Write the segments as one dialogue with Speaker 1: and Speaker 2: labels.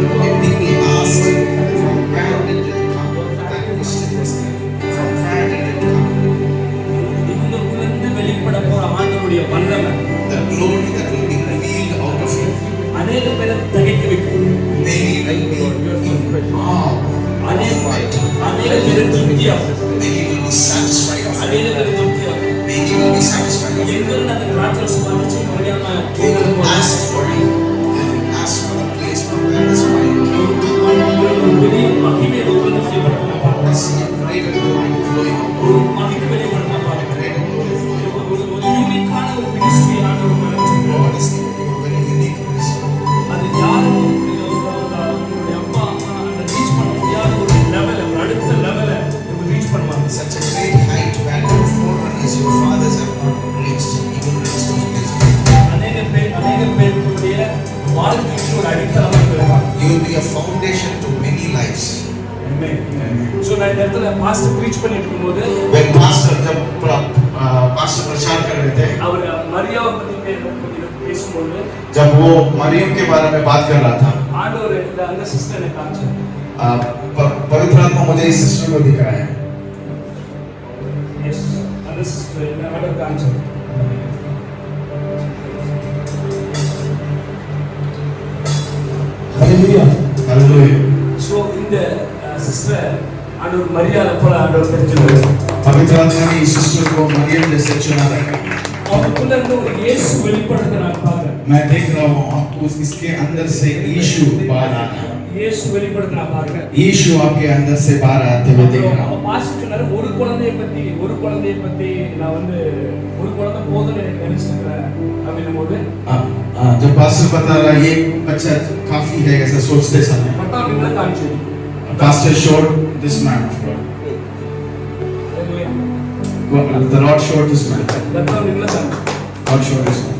Speaker 1: If people ask from where did it come, that question was there. From where did it come?
Speaker 2: இவங்களுக்குள்ள வெளிப்பட போற ஆண்டவருடைய வல்லமை,
Speaker 1: The glory that will be revealed out of you.
Speaker 2: அநேக பேரை திகைக்க வைக்கும்.
Speaker 1: Many will be in awe.
Speaker 2: அநேக பேரை திருப்தியாகும்.
Speaker 1: Many will be satisfied of
Speaker 2: அநேக
Speaker 1: it.
Speaker 2: பேரை திருப்தியாகும்.
Speaker 1: Many will be satisfied of it.
Speaker 2: எங்கள் அந்த ராஜ்யம் சுவாமிச்சு முடியாம
Speaker 1: They will ask for it. They will ask for the place from where this wine came.
Speaker 2: பெரிய மகிமை உற்பத்தி செய்யப்பட்டதை
Speaker 1: I
Speaker 2: பார்க்கிறோம்.
Speaker 1: see a greater glory flowing out.
Speaker 2: ஒரு மகிமை வெளிப்படுத்த பார்க்கிறோம்.
Speaker 1: Greater glory flowing out.
Speaker 2: ஒரு யூனிக்கான ஒரு மினிஸ்ட்ரி ஆண்டவர் நினைச்சிருக்கிறார்.
Speaker 1: God is giving you a very unique ministry.
Speaker 2: அது யாரும் உங்களுடைய அப்பா அம்மா அந்த ரீச் பண்ண முடியாத ஒரு லெவல், ஒரு அடுத்த லெவலை இவங்க ரீச் பண்ணுவாங்க.
Speaker 1: Such a great height where your forerunners, your fathers have not reached. You will reach those places.
Speaker 2: அநேக பேருடைய வாழ்க்கைக்கு ஒரு அடித்தளமா இருப்பாங்க.
Speaker 1: You will be a foundation to many lives.
Speaker 2: So நான் இந்த இடத்துல பாஸ்டர் ப்ரீச் பண்ணிட்டு இருக்கும்போது
Speaker 1: When pastor प्रचार कर रहे थे,
Speaker 2: அவர் மரியாவை பத்தி பேசும்போது
Speaker 1: जब वो मरियम के बारे में बात कर रहा था,
Speaker 2: ஆண்டவர் அந்த சிஸ்டர் எனக்கு காமிச்சார்.
Speaker 1: पवित्र आत्मा मुझे इस सिस्टर को दिख रहा है.
Speaker 2: எஸ், அந்த சிஸ்டர் ஆண்டவர் காமிச்சார். ஹalleluya.
Speaker 1: हालेलुया.
Speaker 2: ஸோ இந்த சிஸ்டர் ஆண்டவர் மரியாதை போல ஆண்டவர் தெரிஞ்சுக்கிறார்.
Speaker 1: पवित्र आत्मा ने इस सिस्टर को मरियम जैसे चुना रखा.
Speaker 2: அவருக்குள்ள இருந்து ஒரு இயேசு வெளிப்படுறதை நான் பார்க்கிறேன்.
Speaker 1: मैं देख रहा हूँ आपको इसके अंदर से यीशु बाहर आ रहा है.
Speaker 2: இயேசு வெளிப்படுறதை நான் பார்க்கிறேன்.
Speaker 1: यीशु आपके अंदर से बाहर आते हुए देख रहा हूँ.
Speaker 2: பாஸ்டர் சொன்னாரு ஒரு குழந்தையை பத்தி நான் வந்து ஒரு குழந்தை போதும்னு எனக்கு நினைச்சிருக்கிறேன் அப்படின்னும் போது
Speaker 1: जब पास्टर बता रहा ये बच्चा काफी है ऐसा सोचते समय
Speaker 2: பட்டாபிங்களை காமிச்சு
Speaker 1: pastor showed this man of God. The Lord showed this man.
Speaker 2: பட்டாபிங்களை காமிச்சு
Speaker 1: God showed this man.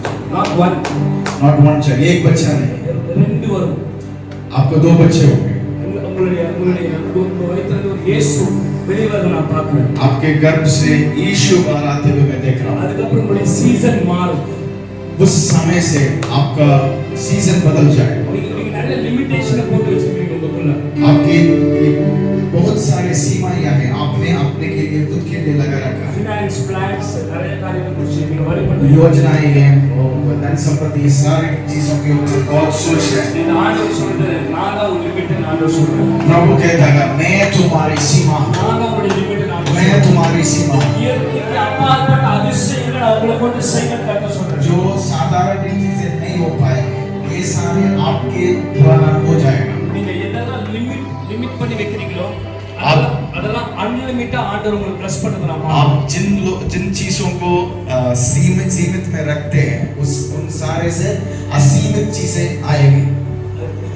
Speaker 2: not one
Speaker 1: child. एक बच्चा नहीं.
Speaker 2: ரெண்டு வரும்.
Speaker 1: आपको दो बच्चे होंगे.
Speaker 2: உங்களுடைய வயித்துல ஒரு இயேசு வெளிவரத நான் பார்க்கிறேன்.
Speaker 1: आपके गर्भ से यीशु बाहर आते हुए मैं देख रहा हूँ.
Speaker 2: அதுக்கப்புறம் உங்களுடைய சீசன் மாறும்.
Speaker 1: उस समय से आपका सीजन बदल जाएगा.
Speaker 2: நீங்க நிறைய லிமிட்டேஷனை போட்டு வச்சிருக்கீங்க உங்களுக்குள்ள.
Speaker 1: आपकी बहुत सारे सीमाएं हैं आपने अपने के लिए खुद के लिए लगा रखा है.
Speaker 2: फाइनेंस प्लान्स நிறைய காரியங்கள் குறித்து நீங்க வரி பண்ணுங்க.
Speaker 1: योजनाएं हैं और धन संपत्ति सारी चीजों के ऊपर बहुत सोच रहे हैं.
Speaker 2: இந்த ஆண்டவர் சொல்றது நான் தான் ஒரு லிமிட் ஆண்டவர் சொல்றேன்.
Speaker 1: प्रभु कहता है मैं तुम्हारी सीमा हूं.
Speaker 2: நான் தான் ஒரு லிமிட்
Speaker 1: मैं तुम्हारी सीमा हूं.
Speaker 2: ये अपारपट அதிசயங்கள் அவங்களை கொண்டு செய்ய கத்த சொல்றேன்.
Speaker 1: जो साधारण चीजें नहीं हो पाएंगे ये सारे आपके द्वारा हो जाएगा.
Speaker 2: நீங்க என்னதான் லிமிட் பண்ணி வைக்கிறீங்களோ அதெல்லாம் அன்லிமிட்டா ஆண்டவர் உங்களுக்கு ப்ளஸ் பண்ணுறாங்க.
Speaker 1: आप जिन चीजों को सीमित में रखते हैं उन सारे से असीमित चीजें आएंगी.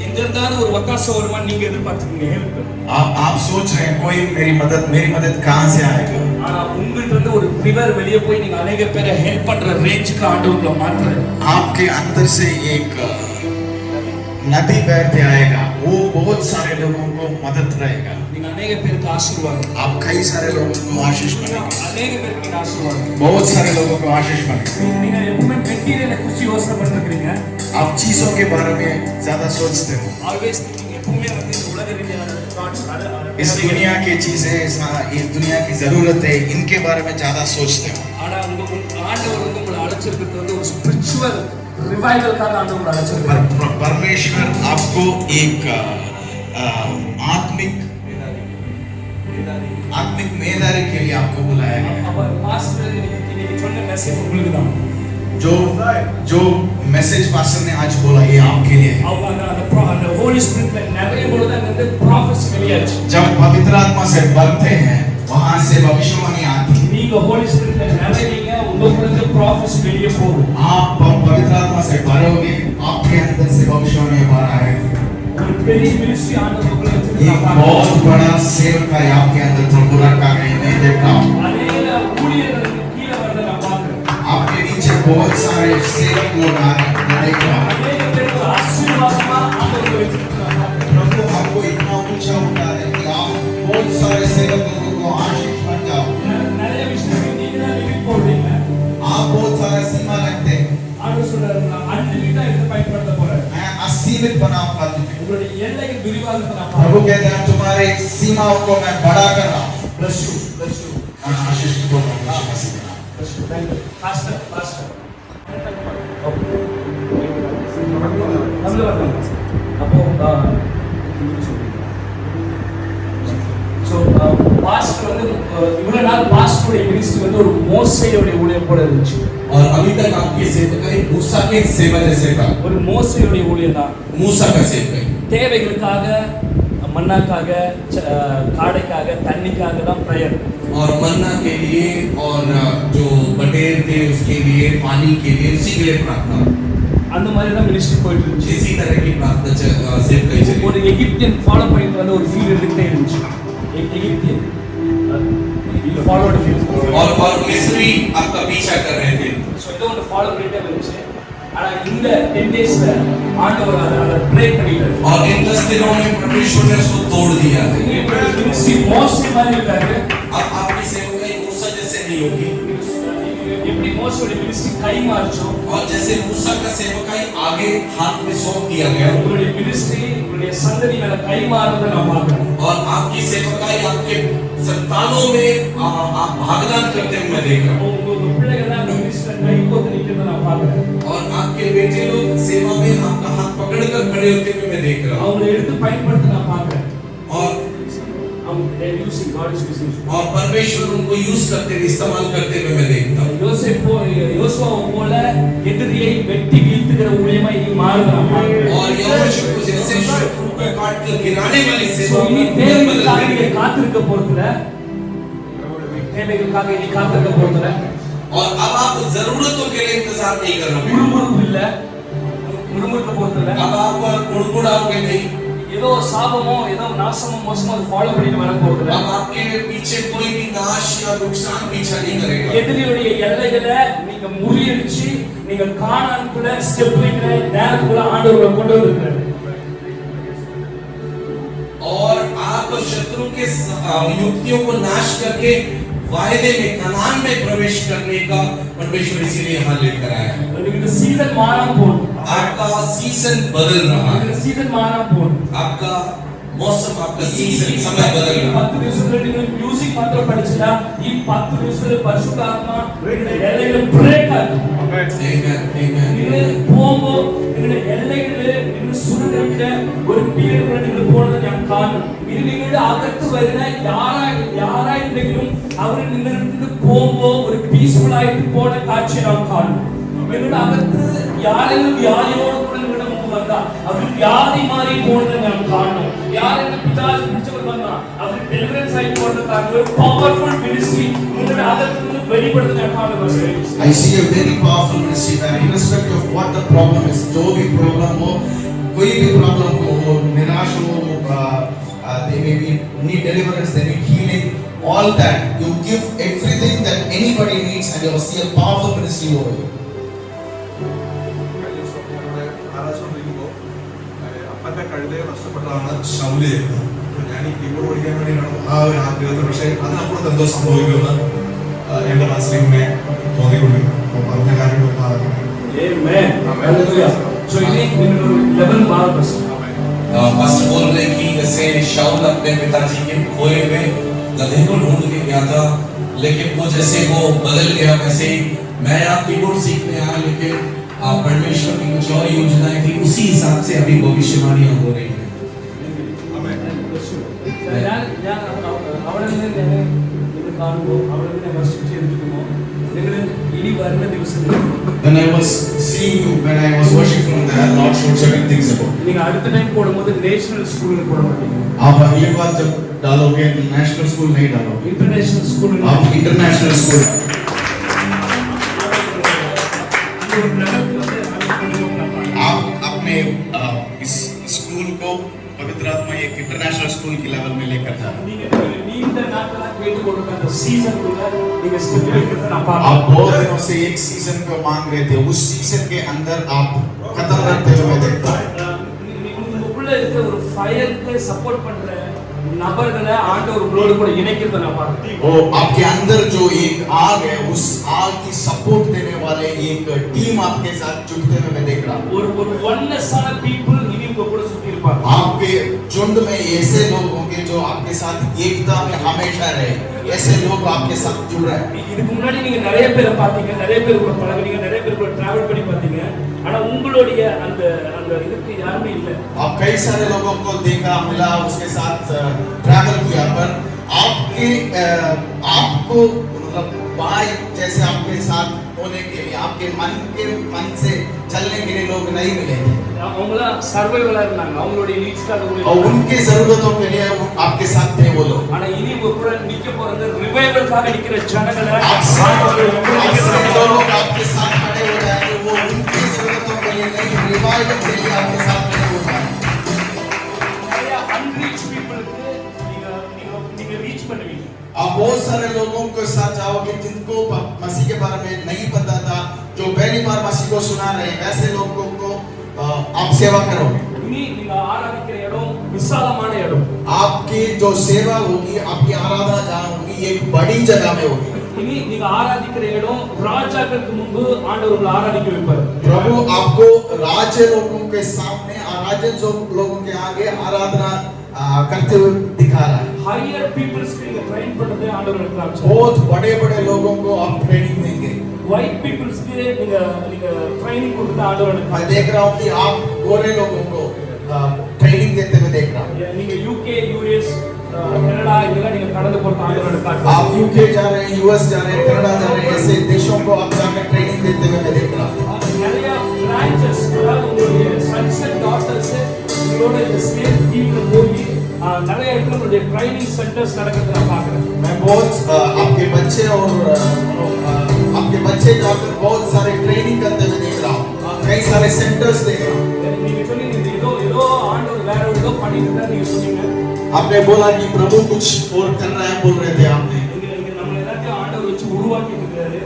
Speaker 2: எங்க இருந்தாலும் ஒரு வக்காசம் வருமான்னு நீங்க எதிர்பார்த்துக்கீங்க. ஹெல்ப்
Speaker 1: आप सोच रहे हैं कोई मेरी मदद कहां से आएगा.
Speaker 2: ஆனா உங்கள்ட்ட இருந்து ஒரு ரிவர் வெளியே போய் நீங்க अनेक பேரை ஹெல்ப் பண்ற ரேஞ்சுக்கு ஆண்டவர்ல மாத்துறாரு.
Speaker 1: आपके अंदर से एक नदी बहते आएगा वो बहुत सारे लोगों को मदद रहेगा.
Speaker 2: நீங்க अनेक பேருக்கு ஆசீர்வாதம்.
Speaker 1: आप कई सारे लोगों को आशीष बनेंगे.
Speaker 2: अनेक பேருக்கு ஆசீர்வாதம்.
Speaker 1: बहुत सारे लोगों को आशीष बनेंगे.
Speaker 2: நீங்க எப்பவுமே மெட்டீரியலை குறித்து யோசனை பண்ணிருக்கீங்க.
Speaker 1: आप चीजों के बारे में ज्यादा सोचते हो.
Speaker 2: ஆல்வேஸ் நீங்க எப்பவுமே வந்து உலக ரீதியான தாட்ஸ்
Speaker 1: इस दुनिया की चीजें इस दुनिया की जरूरतें इनके बारे में ज्यादा सोचते हो.
Speaker 2: ஆனா உங்க ஆண்டவர் வந்து உங்களை அழைச்சிருக்கிறது வந்து ஒரு ஸ்பிரிச்சுவல் ரிவைவல்காக ஆண்டவர் அழைச்சிருக்காரு.
Speaker 1: परमेश्वर आपको एक आत्मिक मेदारी के लिए आपको बुलाया है.
Speaker 2: அவர் பாஸ்டர் இன்னைக்கு சொன்ன மெசேஜ் உங்களுக்கு தான்.
Speaker 1: जो मैसेज पास्टर ने आज बोला ये आपके लिए है.
Speaker 2: அந்த ஹோலி ஸ்பிரிட்ல நிறைய பொழுது அந்த ப்ராஃபஸி வெளியாச்சு.
Speaker 1: जब पवित्र आत्मा से बनते हैं वहां से भविष्यवाणी आती है.
Speaker 2: நீங்க ஹோலி ஸ்பிரிட்ல நிறையீங்க உங்களுக்கு ப்ராஃபஸி வெளியே போகும்.
Speaker 1: आप पवित्र आत्मा से भरोगे आपके अंदर से भविष्यवाणी बाहर आएगी.
Speaker 2: ஒரு பெரிய मिनिस्ट्री ஆண்டவர் உங்களுக்கு
Speaker 1: एक बहुत बड़ा सेवकाई आपके अंदर प्रभु रखा है. मैं देखता हूं
Speaker 2: अनेक ஊழியர்களுக்கு கீழ வரத நான் பார்க்கிறேன்.
Speaker 1: आपके नीचे बहुत सारे सेवक लोग आ रहे हैं. मैं देख रहा हूं
Speaker 2: अनेक பேருக்கு ஆசீர்வாதமா ஆண்டவர் வச்சிருக்காங்க.
Speaker 1: प्रभु आपको इतना ऊंचा उठा रहे कि आप बहुत सारे सेवक लोगों को आशीष बन जाओ.
Speaker 2: நிறைய விஷயங்கள் நீங்க தான் லிமிட் போடுறீங்க.
Speaker 1: आप बहुत सारा सीमा रखते हैं.
Speaker 2: ஆண்டவர் சொல்றாரு நான் அன்லிமிட்டா இத பயன்படுத்த போறேன்.
Speaker 1: मैं असीमित बनाऊंगा तुझे.
Speaker 2: உங்களுடைய எல்லை விரிவாக்கத்தை நான்
Speaker 1: प्रभु
Speaker 2: பார்க்கிறேன்.
Speaker 1: कहते हैं तुम्हारे सीमाओं को मैं बढ़ा कर रहा हूं।
Speaker 2: Bless you, bless you.
Speaker 1: आशीष को यीशु मसीह के नाम।
Speaker 2: Bless you. Thank you. Pastor, pastor. நம்மள வரலாம். அப்போ பாஸ்டர் வந்து இவ்வளவு நாள் பாஸ்டருடைய மினிஸ்ட்ரி வந்து ஒரு மோசேயோட ஊழியம் போல இருந்துச்சு.
Speaker 3: और अभी तक आपकी सेवकाई मूसा के सेवा जैसे का
Speaker 2: ஒரு மோசேயோட ஊழியம் தான்.
Speaker 3: मूसा का सेवकाई
Speaker 2: தேவைகளுக்காக மன்னாக்காக காடைக்காக தண்ணிக்காக தான் பிரேயர்.
Speaker 3: और मन्ना के लिए और जो बटेर थे उसके लिए पानी के लिए उसी के लिए प्रार्थना
Speaker 2: அந்த மாதிரி தான் மினிஸ்ட்ரி போயிட்டு இருந்துச்சு.
Speaker 3: इसी तरह की प्रार्थना सेवकाई चली
Speaker 2: ஒரு எகிப்தியன் ஃபாலோ பண்ணிட்டு வந்த ஒரு ஃபீல் இருந்துட்டே இருந்துச்சு. எகிப்தியன் ஃபாலோட் ஃபீல்
Speaker 3: और मिस्री आपका पीछा कर रहे थे
Speaker 2: சோ இது ஒரு ஃபாலோ பண்ணிட்டே இருந்துச்சு. ஆனா இந்த 10 டேஸ்ல ஆண்டவர் அதை பிரேக் பண்ணிட்டாரு.
Speaker 3: और इन 10 दिनों में परमेश्वर ने उसको तोड़ दिया है।
Speaker 2: மினிஸ்ட்ரி மோசே மாதிரி இருக்காரு.
Speaker 3: अब आपकी सेवकाई मूसा जैसे नहीं होगी
Speaker 2: எப்படி மோசேயோட மினிஸ்ட்ரி கை மாறுச்சோ
Speaker 3: और जैसे मूसा का सेवकाई आगे हाथ में सौंप दिया गया
Speaker 2: உங்களுடைய மினிஸ்ட்ரி உங்களுடைய சந்ததி மேல கை மாறுறதை நான் பார்க்கிறேன்.
Speaker 3: और आपकी सेवकाई आपके संतानों में आप भागदान करते हुए मैं देख रहा हूँ
Speaker 2: உங்க பிள்ளைகள் அந்த மினிஸ்ட்ரி கை கோத்து நிக்கிறதை நான் பார்க்கிறேன்.
Speaker 3: और आपके बेटे लोग सेवा में आपका हाथ पकड़कर खड़े होते हुए मैं देख रहा हूँ
Speaker 2: அவங்களை எடுத்து பயன்படுத்த நான் பார்க்கிறேன்.
Speaker 3: और
Speaker 2: they are using God is using.
Speaker 3: और परमेश्वर उनको यूज करते हुए इस्तेमाल करते हुए मैं देखता हूँ
Speaker 2: யோசுவா போல எதிரியை வெட்டி வீழ்த்துகிற ஊழியமாய் நீ மாறுகிறாய்.
Speaker 3: और यहोशू को जैसे शत्रु को काट कर गिराने वाली सेवा
Speaker 2: இனி
Speaker 3: में
Speaker 2: தேவைகளுக்காக
Speaker 3: बदल
Speaker 2: நீ
Speaker 3: देंगे।
Speaker 2: காத்திருக்க போறதுல தேவைகளுக்காக நீ காத்திருக்க போறதுல
Speaker 3: और अब आप जरूरतों के लिए इंतजार नहीं कर रहे
Speaker 2: முறுமுறுப்பு இல்ல முறுமுறுக்க போறதுல
Speaker 3: अब आप कुड़कुड़ाओगे नहीं
Speaker 2: ஏதோ சாபமோ ஏதோ நாசமோ மோசமோ ஃபாலோ பண்ணிட்டு வர போறதுல
Speaker 3: अब आपके पीछे कोई भी नाश या नुकसान पीछा नहीं करेगा
Speaker 2: எதிரியுடைய எல்லைகளை நீங்க முறியடிச்சு நீங்க கானானுக்குள்ள ஸ்டெப் வைக்கிற நேரத்துக்குள்ள ஆண்டவர் கொண்டு வந்திருக்கிறார்.
Speaker 3: और आप शत्रु के युक्तियों को नाश करके वायदे में कनान में प्रवेश करने का परमेश्वर इसीलिए यहाँ लेकर आया है।
Speaker 2: இந்த சீசன் மாறாம போகும்.
Speaker 3: आपका सीजन बदल रहा है
Speaker 2: இந்த சீசன் மாறாம போகும்.
Speaker 3: आपका मौसम आपका सीजन समय बदल रहा है
Speaker 2: 10 ದಿವಸದಲ್ಲಿ ನೀವು ಮ್ಯೂಸಿಕ್ ಮಾತ್ರ படிச்சல ಈ 10 ದಿವಸದಲ್ಲಿ ಪರಿಶುದ್ಧ ಆತ್ಮ ಎಲ್ಲೆಗಳು ಬ್ರೇಕ್ ಆಗುತ್ತೆ.
Speaker 3: Amen, amen.
Speaker 2: ನೀವು போம்போ ನಿങ്ങളുടെ ಎಲ್ಲೆಗಳು ನಿಮ್ಮ ಸುರುಳಿಗೆ ஒரு பீரியட் ನೀವು போறது ഞാൻ കാണും. இது നിങ്ങളുടെ അകത്ത് വരുന്ന யாராയിരുന്നെങ്കിലും അവർ നിങ്ങളുടെ போம்போ ഒരു പീസ്ഫുൾ ആയിട്ട് പോണ കാഴ്ച ഞാൻ കാണും. നിങ്ങളുടെ അകത്ത് யாரெങ്കിലും വ്യാധിയോട് കൂടെ നിങ്ങളുടെ മുമ്പ് വന്നാ അവർ വ്യാധി മാറി പോണത് ഞാൻ കാണും. யாரெങ്കിലും പിതാവ് പിടിച്ചവർ വന്നാ അവർ ഡെലിവറൻസ് ആയി പോണത് ഒരു പവർഫുൾ മിനിസ്ട്രി നിങ്ങളുടെ അകത്ത് നിന്ന് വെളിപ്പെടുന്നത് ഞാൻ കാണും.
Speaker 1: I see a very powerful ministry that irrespective of what the problem is, जो भी problem हो, कोई भी problem हो, निराश हो, they may be need deliverance, they need healing, all that you give everything that anybody needs, and you will see a powerful ministry over you.
Speaker 4: അപ്പന്റെ കഴുതയെ നഷ്ടപ്പെട്ടതാണ് ശൗല് ചെയ്തത്. ഞാൻ ഈ കീബോർഡ് പഠിക്കാൻ വേണ്ടിയിട്ടാണ് ആ ഒരു ആഗ്രഹത്തിൽ, പക്ഷേ അതിനപ്പുറത്ത് എന്തോ സംഭവിക്കുമെന്ന് എന്റെ മനസ്സിൽ ഇങ്ങനെ തോന്നിക്കൊണ്ടിരുന്നു. അപ്പോൾ പറഞ്ഞ കാര്യങ്ങളൊക്കെ നടക്കുന്നത്.
Speaker 2: Amen. Hallelujah. So ini menurut 11 Barnabas.
Speaker 3: Pastor बोल रहे हैं कि जैसे शाऊल अपने पिताजी के खोए हुए गधे को ढूंढ के गया था, लेकिन वो जैसे वो बदल गया, वैसे ही मैं यहाँ कीबोर्ड सीखने आया, लेकिन परमेश्वर की कुछ और योजनाएं थी, उसी हिसाब से अभी भविष्यवाणियां हो रही है।
Speaker 2: ഞാൻ അവിടെ നിന്ന് കാണുമ്പോൾ അവിടെ നിന്ന് വർഷിപ്പ് ചെയ്തിരിക്കുമ്പോൾ നിങ്ങൾ ഇനി വരുന്ന ദിവസങ്ങളിൽ
Speaker 1: When I was seeing you, when I was worshiping from there, Lord showed certain things about.
Speaker 2: நீங்க அடுத்த டைம் போடும்போது நேஷனல் ஸ்கூலுக்கு போட மாட்டீங்க.
Speaker 1: आप अगली बार जब डालोगे नेशनल स्कूल नहीं डालोगे,
Speaker 2: इंटरनेशनल स्कूल
Speaker 1: आप इंटरनेशनल स्कूल. आप अपने इस स्कूल को पवित्र आत्मा एक इंटरनेशनल स्कूल की लेवल में लेकर जाना.
Speaker 2: நீண்ட நாட்களா கேட்டுக்கொண்டிருந்த அந்த சீசனுக்குள்ள நீங்க ஸ்டெப் வைக்கிறத நான்
Speaker 1: आप
Speaker 2: பார்க்கிறேன்.
Speaker 1: बहुत दिनों से एक सीजन को मांग रहे थे, उस सीजन के अंदर आप खत्म करते हुए देखता है.
Speaker 2: உங்களுக்குள்ள இருக்கிற ஒரு ஃபயருக்கு சப்போர்ட் பண்ற நபர்களை ஆண்டவர் உங்களோட கூட இணைக்கிறத நான் பார்க்கிறேன்.
Speaker 1: वो आपके अंदर जो एक आग है, उस आग की सपोर्ट देने वाले एक टीम आपके साथ जुड़ते हुए मैं देख रहा हूँ.
Speaker 2: ஒரு ஒன்னஸான பீப்புள் இனி உங்க கூட சுத்தி இருப்பாங்க.
Speaker 1: आपके आपके झुंड में ऐसे लोग होंगे जो आपके साथ एकता में हमेशा रहे, ऐसे लोग आपके साथ जुड़ रहे हैं।
Speaker 2: இதுக்கு முன்னாடி நீங்க நிறைய பேரை பாத்தீங்க, நிறைய பேர் கூட பழகுனீங்க, நிறைய பேர் கூட டிராவல் பண்ணி பாத்தீங்க. ஆனா உங்களுடைய அந்த அந்த இதுக்கு யாருமே இல்ல.
Speaker 1: आप कई सारे लोगों को देखा, मिला, उसके साथ ट्रैवल किया, पर आपके आपको मतलब भाई जैसे आपके साथ होने के लिए, आपके मन से चलने के लिए लोग नहीं मिले थे।
Speaker 2: அவங்கள சர்வைவலா இருந்தாங்க, அவங்களுடைய நீட்ஸ்க்காக
Speaker 1: और उनकी जरूरतों के लिए आपके साथ थे वो लोग।
Speaker 2: ஆனா இனி உங்க கூட நிக்க போறது ரிவைவல்காக நிக்கிற ஜனங்கள
Speaker 1: लोग आपके साथ खड़े हो जाएंगे, वो उनकी जरूरतों के लिए नहीं, रिवाइवल के लिए आपके साथ खड़े हो जाएंगे।
Speaker 2: நிறைய अनरीच पीपलக்கு நீங்க ரீச் பண்ணுவீங்க।
Speaker 1: आप बहुत सारे लोगों के साथ जाओगे जिनको मसीह के बारे में नहीं पता था, जो पहली बार मसीह को सुना रहे हैं, ऐसे लोगों को आप सेवा करोगे।
Speaker 2: இனி நீங்க ஆராதிக்கிற இடம் விசாலமான இடம்।
Speaker 1: आपकी जो सेवा होगी, आपकी आराधना जहाँ होगी, एक बड़ी जगह में होगी।
Speaker 2: இனி நீங்க ஆராதிக்கிற இடம் ராஜாக்களுக்கு முன்பு ஆண்டவர் உங்களை ஆராதிக்க வைப்பார்।
Speaker 1: प्रभु आपको राज्य लोगों के सामने, राज्य लोगों के आगे आराधना करते हुए दिखा रहा है।
Speaker 2: हायर पीपल्स को நீங்க ட்ரெயின் பண்றது ஆண்டவர் உங்களுக்கு
Speaker 1: बहुत बड़े-बड़े लोगों को आप ट्रेनिंग देंगे।
Speaker 2: व्हाइट पीपल्स के நீங்க ட்ரைனிंग கொடுத்து ஆண்டவர்
Speaker 1: मैं देख रहा हूँ कि आप गोरे लोगों को ट्रेनिंग देते हुए देख रहा हूँ।
Speaker 2: நீங்க यूके यूएस कनाडा இதெல்லாம் நீங்க கடந்து போற ஆண்டவர் காட்டுறார்।
Speaker 1: आप यूके जा रहे हैं, यूएस जा रहे हैं, कनाडा जा रहे हैं, ऐसे देशों को आप जाकर ट्रेनिंग देते हुए मैं देख रहा हूँ।
Speaker 2: நிறைய பிரான்चेस அதாவது உங்களுடைய சன்ஸ் அண்ட் டாட்டர்ஸ் உங்களோட இந்த ஸ்டேட் டீம்ல போய் நிறைய இடத்துல உங்களுடைய ட்ரைனிங் சென்டர்ஸ் நடக்கிறத நான் பார்க்கறேன்।
Speaker 1: मैं बहुत आपके बच्चे और आपके बच्चे जाकर बहुत सारे ट्रेनिंग करते हुए देख रहा हूँ, कई सारे सेंटर्स देख रहा हूँ।
Speaker 2: நீங்க சொன்னீங்க ஏதோ ஆண்டவர் வேற ஏதோ பண்ணிட்டு இருந்தா நீங்க சொன்னீங்க।
Speaker 1: आपने बोला कि प्रभु कुछ और कर रहा है, बोल रहे थे आपने।
Speaker 2: இங்க நம்ம எல்லாத்தையும் ஆண்டவர் வச்சு உருவாக்கிட்டு இருக்காரு।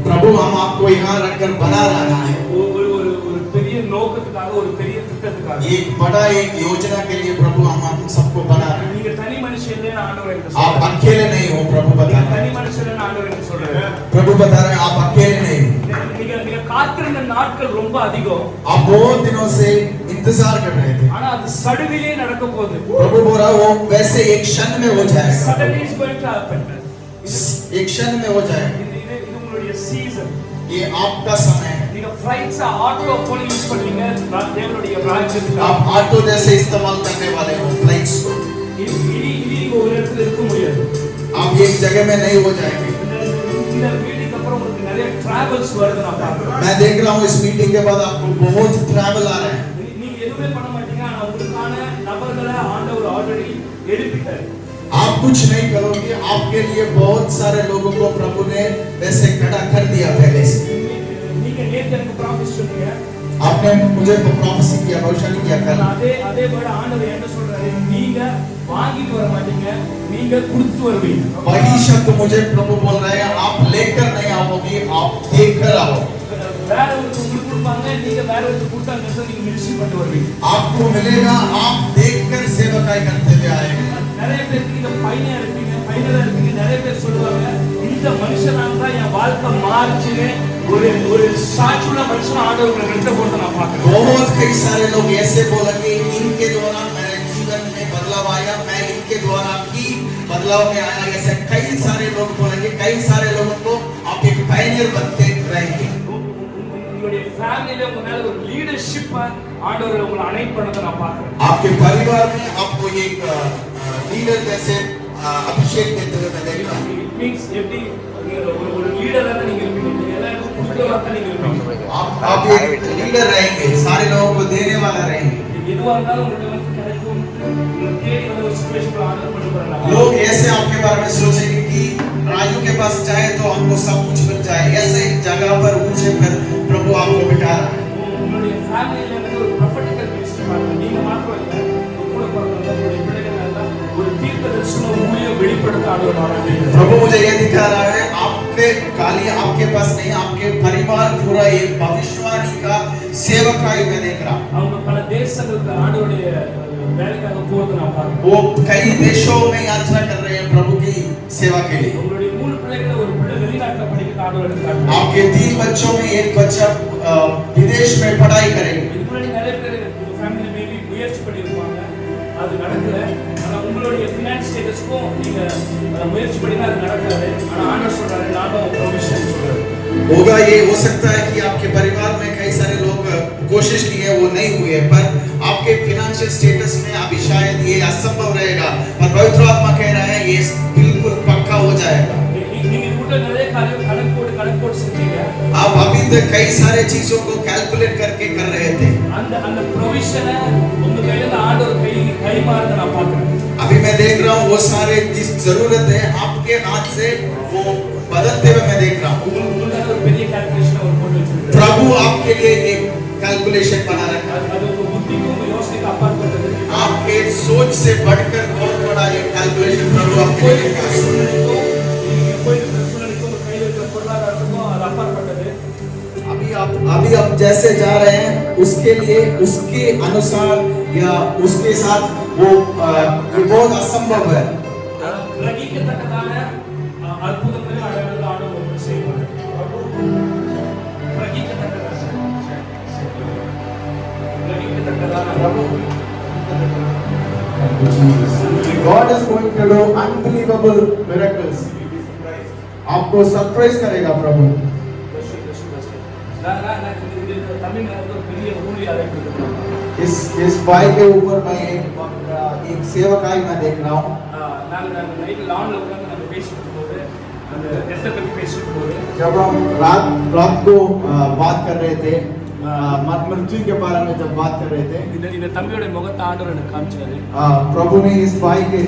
Speaker 1: प्रभु हम आपको यहाँ रखकर बना रहा है,
Speaker 2: ஒரு பெரிய நோக்கத்துக்காக, ஒரு பெரிய திட்டத்துக்காக।
Speaker 1: एक बड़ा एक योजना के लिए प्रभु हम सबको बना रहे हैं।
Speaker 2: நீங்க தனி மனுஷன் இல்லைன்னு ஆண்டவர் எனக்கு
Speaker 1: आप
Speaker 2: சொல்றாரு।
Speaker 1: अकेले नहीं हो, प्रभु बता रहे
Speaker 2: தனி
Speaker 1: हैं।
Speaker 2: மனுஷன் இல்லைன்னு ஆண்டவர் எனக்கு சொல்றாரு।
Speaker 1: प्रभु बता रहे हैं आप अकेले नहीं हो।
Speaker 2: நீங்க காத்திருந்த நாட்கள் ரொம்ப அதிகம்।
Speaker 1: आप बहुत दिनों से इंतजार कर रहे थे,
Speaker 2: ஆனா அது சடுதியிலே நடக்க போகுது।
Speaker 1: प्रभु बोल रहा वो वैसे एक क्षण में हो जाएगा,
Speaker 2: Suddenly is going to happen।
Speaker 1: एक क्षण में हो जाएगा।
Speaker 2: இது உங்களுடைய சீசன்।
Speaker 1: ये आपका समय है।
Speaker 2: நீங்க ஃளைட்ஸ் ஆட்டோ போல யூஸ் பண்ணுவீங்க தேவனுடைய ராஜ்யத்துக்கு।
Speaker 1: आप ऑटो जैसे इस्तेमाल करने वाले हो फ्लाइट्स को।
Speaker 2: இனி ஒரு இடத்துல இருக்க முடியாது।
Speaker 1: आप एक जगह में नहीं हो जाएंगे।
Speaker 2: இந்த மீட்டிங் அப்புறம் உங்களுக்கு நிறைய டிராவல்ஸ் வருது நான் பார்க்கிறேன்।
Speaker 1: मैं देख रहा हूँ इस मीटिंग के बाद आपको बहुत ट्रैवल आ रहे हैं।
Speaker 2: நீங்க எதுவுமே பண்ண மாட்டீங்க, ஆனா உங்களுக்கான நபர்களை ஆண்டவர் ஆல்ரெடி எடுத்துட்டாரு।
Speaker 1: आप कुछ नहीं करोगे, आपके लिए बहुत सारे लोगों को प्रभु ने वैसे खड़ा कर दिया पहले से।
Speaker 2: நீங்க நேத்து எனக்கு ப்ராமிஸ் சொன்னீங்க,
Speaker 1: आपने मुझे प्रोफेसी किया, भविष्यवाणी किया कल।
Speaker 2: அதே போல ஆண்டவர் என்ன சொல்றாரு, நீங்க வாங்கிட்டு வர மாட்டீங்க, நீங்க கொடுத்துட்டு வருவீங்க।
Speaker 1: वही शब्द मुझे प्रभु बोल रहे हैं, आप लेकर नहीं आओगे, आप देकर आओ।
Speaker 2: வேற ஒருத்தர் உங்களுக்கு கொடுப்பாங்க, நீங்க வேற ஒருத்தர் கொடுத்தாங்க, நீங்க மினிஸ்ட்ரி பண்ணிட்டு வருவீங்க।
Speaker 1: आपको मिलेगा, आप देखकर सेवकाई करते हुए आएंगे।
Speaker 2: நிறைய பேருக்கு நீங்க பையனா இருப்பீங்க, நிறைய பேர் சொல்லுவாங்க இந்த மனுஷனால தான் என் வாழ்க்கை மாறுச்சுன்னு ஒரு சாட்சியுள்ள மனுஷன் ஆண்டவர் உங்களை நிறுத்த போறத நான் பார்க்கிறேன்।
Speaker 1: बहुत कई सारे लोग ऐसे बोलेंगे इनके द्वारा मेरे जीवन में बदलाव आया, मैं इनके द्वारा ही बदलाव में आया, ऐसे कई सारे लोग बोलेंगे। कई सारे लोगों को आप एक पायनियर बनते रहेंगे।
Speaker 2: உங்களுடைய ஃபேமிலில உங்க மேல ஒரு லீடர்ஷிப் ஆண்டவர் உங்களை அனைட் பண்ணத நான் பார்க்கிறேன்।
Speaker 1: आपके परिवार में आपको एक लीडर जैसे अभिषेक देते हुए मैं देख रहा हूं।
Speaker 2: இட் மீன்ஸ் எப்படி ஒரு லீடரா தான் நீங்க இருப்பீங்க, நீங்க எல்லாரும் குடுக்குறவரா தான் நீங்க இருப்பீங்க।
Speaker 1: आप एक लीडर रहेंगे, सारे लोगों को देने वाला रहेंगे।
Speaker 2: எதுவா இருந்தாலும் உங்களுக்கு வந்து கிடைக்கும், உங்களுக்கு தேடி வர ஒரு சிச்சுவேஷன்ல ஆண்டவர் பண்ணி போறாங்க।
Speaker 1: लोग ऐसे आपके बारे में सोचेंगे कि राजू के पास जाए तो हमको सब कुछ मिल जाए, ऐसे एक जगह पर ऊंचे पर प्रभु आपको बिठा रहा है।
Speaker 2: உங்களுடைய ஃபேமிலில வந்து ஒரு ப்ரொஃபெட்டிக்கல் மினிஸ்ட்ரி பாருங்க, நீங்க மாத்திரம் இல்ல, கூட பிறந்தவங்க உங்களுடைய பிள்ளைகள் எல்லாம் ஒரு தீர்க்கதரிசன ஊழியம் வெளிப்படுத்த ஆண்டவர் ஆரம்பிக்கிறார்।
Speaker 1: प्रभु मुझे ये दिखा रहा है, आपके खाली आपके पास नहीं, आपके परिवार पूरा एक भविष्यवाणी का सेवकाई में देख रहा हूं।
Speaker 2: அவங்க பல தேசங்களுக்கு ஆண்டவருடைய வேலைக்காக போறது நான் பார்க்கிறேன்।
Speaker 1: वो कई देशों में यात्रा कर रहे हैं प्रभु की सेवा के लिए।
Speaker 2: உங்களுடைய 3 பிள்ளைகளை ஒரு பிள்ளை வெளிநாட்டுல படிக்க ஆண்டவர் எடுத்தாங்க।
Speaker 1: आपके 3 बच्चों में एक बच्चा विदेश में पढ़ाई करेगा।
Speaker 2: இதுக்கு முன்னாடி நிறைய பேர் ஃபேமிலி மேபி முயற்சி பண்ணிருப்பாங்க, அது நடக்கல. ஆனா உங்களுடைய ஃபினான்ஸ் ஸ்டேட்டஸ்க்கும் நீங்க முயற்சி பண்ணினா அது நடக்காது. ஆனா ஆண்டவர் சொல்றாரு நான் தான் ப்ரொவிஷன் சொல்றாரு.
Speaker 1: होगा ये हो सकता है कि आपके परिवार में कई सारे लोग कोशिश की है वो नहीं हुए, पर आपके फाइनेंशियल स्टेटस में अभी शायद ये असंभव रहेगा, पर पवित्र आत्मा कह रहा है ये बिल्कुल पक्का हो जाएगा।
Speaker 2: நீங்க கூட நிறைய கணக்கு போட்டு செஞ்சீங்க.
Speaker 1: आप अभी तक कई सारे चीजों को कैलकुलेट करके कर रहे थे,
Speaker 2: அந்த ப்ரொவிஷனை உங்க கையில ஆண்டவர் கை மாறுத நான் பார்க்கிறேன்.
Speaker 1: अभी मैं देख रहा हूँ वो सारे जिस जरूरत है आपके हाथ से वो बदलते हुए मैं देख रहा हूँ।
Speaker 2: உங்களுக்கு ஒரு பெரிய கால்குலேஷன் அவர் போட்டு வச்சிருக்காரு.
Speaker 1: प्रभु आपके लिए एक कैलकुलेशन बना रखा है,
Speaker 2: அது உங்க புத்திக்கும் உங்க யோசனைக்கு அப்பாற்பட்டது.
Speaker 1: आपके सोच से बढ़कर बहुत बड़ा ये कैलकुलेशन प्रभु आपके लिए लेकर आया है।
Speaker 2: நீங்க போயிட்டு சூழ்நிலைக்கும் உங்க கையில இருக்கிற பொருளாதாரத்துக்கும் அது அப்பாற்பட்டது.
Speaker 1: अभी आप जैसे जा रहे हैं उसके लिए उसके अनुसार या उसके साथ वो ये बहुत असंभव है।
Speaker 2: கிரகிக்கத்தக்கதான அற்புதங்களையும் அடையாளங்கள் ஆண்டவர் உங்களுக்கு செய்வார்.
Speaker 1: God is going to do unbelievable miracles. आपको सरप्राइज करेगा प्रभु। इस भाई के ऊपर मैं एक सेवकाई मैं देख रहा हूँ। जब हम रात को बात कर रहे थे, मृत्यु के बारे में जब बात कर रहे थे,
Speaker 2: இந்த தம்பியோட முகத்தை ஆண்டவர் எனக்கு காமிச்சாரு.
Speaker 1: प्रभु ने इस भाई के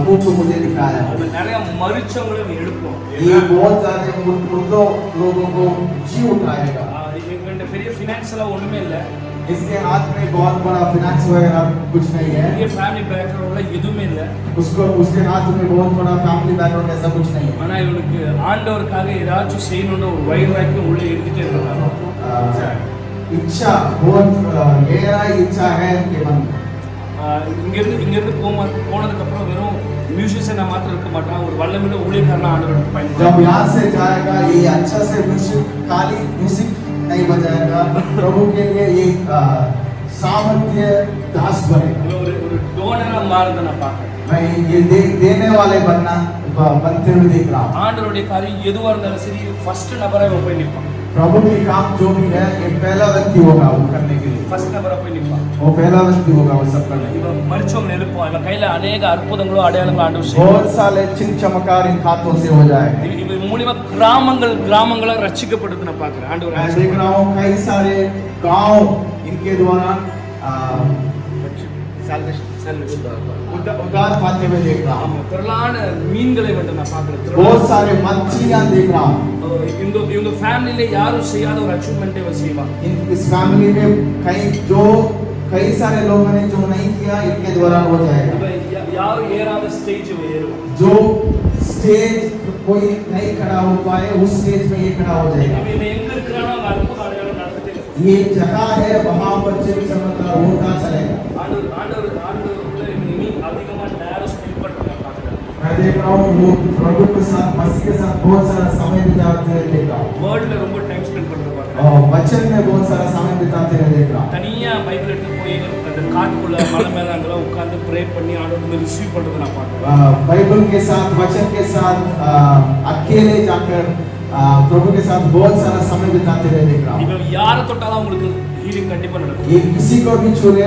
Speaker 1: मुख को मुझे दिखाया।
Speaker 2: நிறைய மரிச்சவங்களை எழுப்போம்.
Speaker 1: ये बहुत सारे मुर्दों लोगों को जी उठाएगा।
Speaker 2: எங்கள்கிட்ட பெரிய ஃபினான்ஸ் எல்லாம் ஒண்ணுமே இல்ல.
Speaker 1: इसके हाथ में बहुत बड़ा फाइनेंस वगैरह कुछ नहीं है,
Speaker 2: பெரிய ஃபேமிலி பேக்ரவுண்ட்ல எதுவுமே இல்ல.
Speaker 1: उसके हाथ में बहुत बड़ा फैमिली बैकग्राउंड ऐसा कुछ नहीं है।
Speaker 2: ஆனா இவனுக்கு ஆண்டவருக்காக ஏதாச்சும் செய்யணும்னு ஒரு வைராக்கியம் உள்ள இருந்துட்டே இருக்காங்க.
Speaker 1: इच्छा बहुत गहरा इच्छा है कि मन
Speaker 2: இங்கிருந்து போனதுக்கு அப்புறம் வெறும் மியூசிஷியனா மாத்திரம் இருக்க மாட்டான், ஒரு வல்லமையுள்ள ஊழியக்காரனா ஆண்டவர்
Speaker 1: जब
Speaker 2: பயன்படுத்துவார்.
Speaker 1: यहाँ से जाएगा ये अच्छा से म्यूजिक खाली म्यूजिक नहीं बजाएगा, प्रभु के लिए ये सामर्थ्य दास बनेगा।
Speaker 2: ஒரு டோனரா மாறுத நான் பார்க்கிறேன்.
Speaker 1: मैं ये देने वाले बनते हुए देख रहा हूँ।
Speaker 2: ஆண்டவருடைய காரியம் எதுவா இருந்தாலும் சரி ஃபர்ஸ்ட் நபரா இவன் போய் நிற்பான்.
Speaker 1: प्रभु की काम जो भी है ये पहला व्यक्ति होगा वो करने के लिए,
Speaker 2: ஃபர்ஸ்ட் நபரா போய் நிற்பான்.
Speaker 1: वो पहला व्यक्ति होगा वो सब करने के लिए।
Speaker 2: இவன் மரிச்சவங்களை எழுப்புவான். இவன் கையில अनेक அற்புதங்களும் அடையாளங்களும் ஆண்டவர் செய்வார்.
Speaker 1: बहुत सारे चिन्ह चमत्कार इन हाथों से हो जाएगा।
Speaker 2: இவன் மூலியமா கிராமங்கள ரட்சிக்கப்படுது நான் பார்க்கிறேன்.
Speaker 1: मैं
Speaker 2: ஆண்டவர்
Speaker 1: देख रहा हूँ कई सारे गांव इनके द्वारा उद्धार पाते हुए देख रहा हूँ।
Speaker 2: ஆமா, திரளான மீன்களை வந்து நான் பார்க்கிறேன்.
Speaker 1: बहुत सारे मछलियां देख रहा हूँ।
Speaker 2: இவங்க ஃபேமிலில யாரும் செய்யாத ஒரு அச்சீவ்மெண்ட் இவன் செய்வான்.
Speaker 1: इस फैमिली में कई सारे लोगों ने जो नहीं किया इनके द्वारा हो जाएगा।
Speaker 2: யாரும் ஏறாத ஸ்டேஜ் ஏறுவான்.
Speaker 1: जो स्टेज कोई नहीं खड़ा हो पाए उस स्टेज में ये खड़ा हो जाएगा।
Speaker 2: இவன் எங்க இருக்கிறானோ அங்க அற்புத அடையாளம் நடந்துட்டே இருக்கும்.
Speaker 1: ये जगह है वहां पर चिन्ह चमत्कार होता चलेगा।
Speaker 2: ஆண்டவர் இனி அதிகமா நேரம் ஸ்பெண்ட் பண்றத பார்க்கிறேன்.
Speaker 1: मैं देख रहा हूँ वो प्रभु के साथ मसीह के साथ बहुत सारा समय बिताते हुए देख रहा हूँ,
Speaker 2: வேர்ல்ட்ல ரொம்ப டைம் ஸ்பெண்ட் பண்றத பார்க்கிறேன்.
Speaker 1: और वचन में बहुत सारा समय बिताते हुए देख रहा हूँ।
Speaker 2: தனியா பைபிள் எடுத்து போய் அந்த காட்டுக்குள்ள மலை மேல அங்கெல்லாம் உட்கார்ந்து ப்ரே பண்ணி ஆண்டவரை ரிசீவ் பண்றத நான் பார்க்கிறேன்.
Speaker 1: बाइबल के साथ वचन के साथ अकेले जाकर प्रभु के साथ बहुत सारा समय बिताते हुए देख रहा हूँ।
Speaker 2: இவன் யாரை தொட்டாலும் உங்களுக்கு ஹீலிங் கண்டிப்பா நடக்கும்.
Speaker 1: ये किसी को भी छूले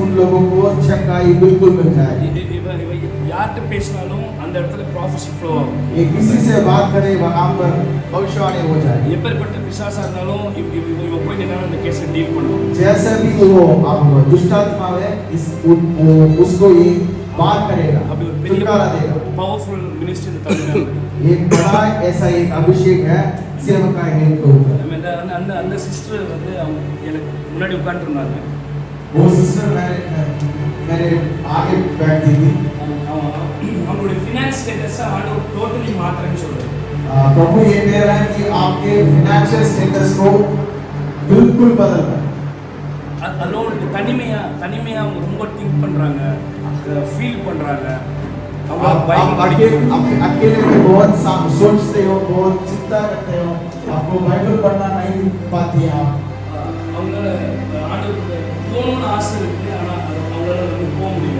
Speaker 1: उन लोगों को चंगाई बिल्कुल मिल जाएगी।
Speaker 2: இவன் யார்கிட்ட பேசினாலும் அந்த இடத்துல ப்ராஃபஸி ஃப்ளோ ஆகும்.
Speaker 1: ये किसी से बात करे वहां पर भविष्यवाणी हो जाएगी।
Speaker 2: எப்பேற்பட்ட பிசாசா இருந்தாலும் இவன் போய் நின்னா அந்த கேஸை டீல் பண்ணுவான்.
Speaker 1: जैसे भी वो अब दुष्टात्मा है उसको ये बात करेगा,
Speaker 2: அப்படி ஒரு
Speaker 1: छुटकारा देगा।
Speaker 2: பவர்ஃபுல் மினிஸ்ட்ரி இந்த தமிழ்நாடு.
Speaker 1: एक बड़ा ऐसा एक अभिषेक है सेवका है इनके ऊपर।
Speaker 2: அந்த சிஸ்டர் வந்து அவங்க எனக்கு முன்னாடி உட்கார்ந்துருந்தாங்க.
Speaker 1: वो सिस्टर मेरे आगे बैठी थी।
Speaker 2: அவங்களுடைய ஃபினான்ஸ் ஸ்டேட்டஸ் ஆண்டவர் டோட்டலி மாற்றன்னு சொல்றாரு.
Speaker 1: प्रभु ये कह रहा है कि आपके फाइनेंशियल स्टेटस को बिल्कुल बदलना है।
Speaker 2: அதோட तनिமையா அவங்க ரொம்ப திங்க் பண்றாங்க, ஃபீல் பண்றாங்க.
Speaker 1: आप अकेले में बहुत सोचते हो, बहुत चिंता करते हो, आपको बाइबल पढ़ना नहीं पाती हैं आप।
Speaker 2: அவங்களால ஆண்டவருக்கு போகணும்னு ஆசை இருக்கு, ஆனா அவங்களால போக முடியல।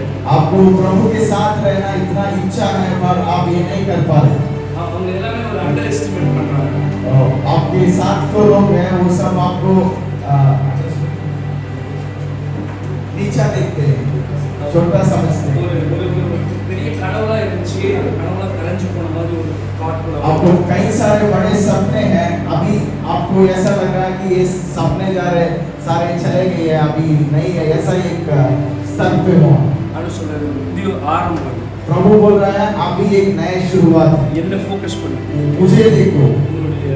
Speaker 1: आपको प्रभु के साथ रहना इतना इच्छा है पर आप ये नहीं कर पा रहे।
Speaker 2: அவங்க எல்லாமே ஒரு அண்டர் எஸ்டிமேட் பண்றாங்க.
Speaker 1: आपके साथ को लोग हैं वो सब आपको नीचा देखते हैं, छोटा समझते हैं।
Speaker 2: ஒரு பெரிய கனவுலா இருந்துச்சு, அந்த கனவுலா கலைஞ்சு போன மாதிரி ஒரு தாட்
Speaker 1: आपको कई सारे बड़े सपने हैं, अभी आपको ऐसा लग रहा है कि ये सपने जा रहे सारे चले गए हैं, अभी नहीं है, ऐसा एक स्तर पे हो।
Speaker 2: அப்படி சொல்றாரு. இது ஆரம்பம்.
Speaker 1: प्रभु बोल रहा है अभी एक नई शुरुआत है,
Speaker 2: என்ன ஃபோக்கஸ் பண்ணு,
Speaker 1: मुझे देखो।
Speaker 2: உங்களுடைய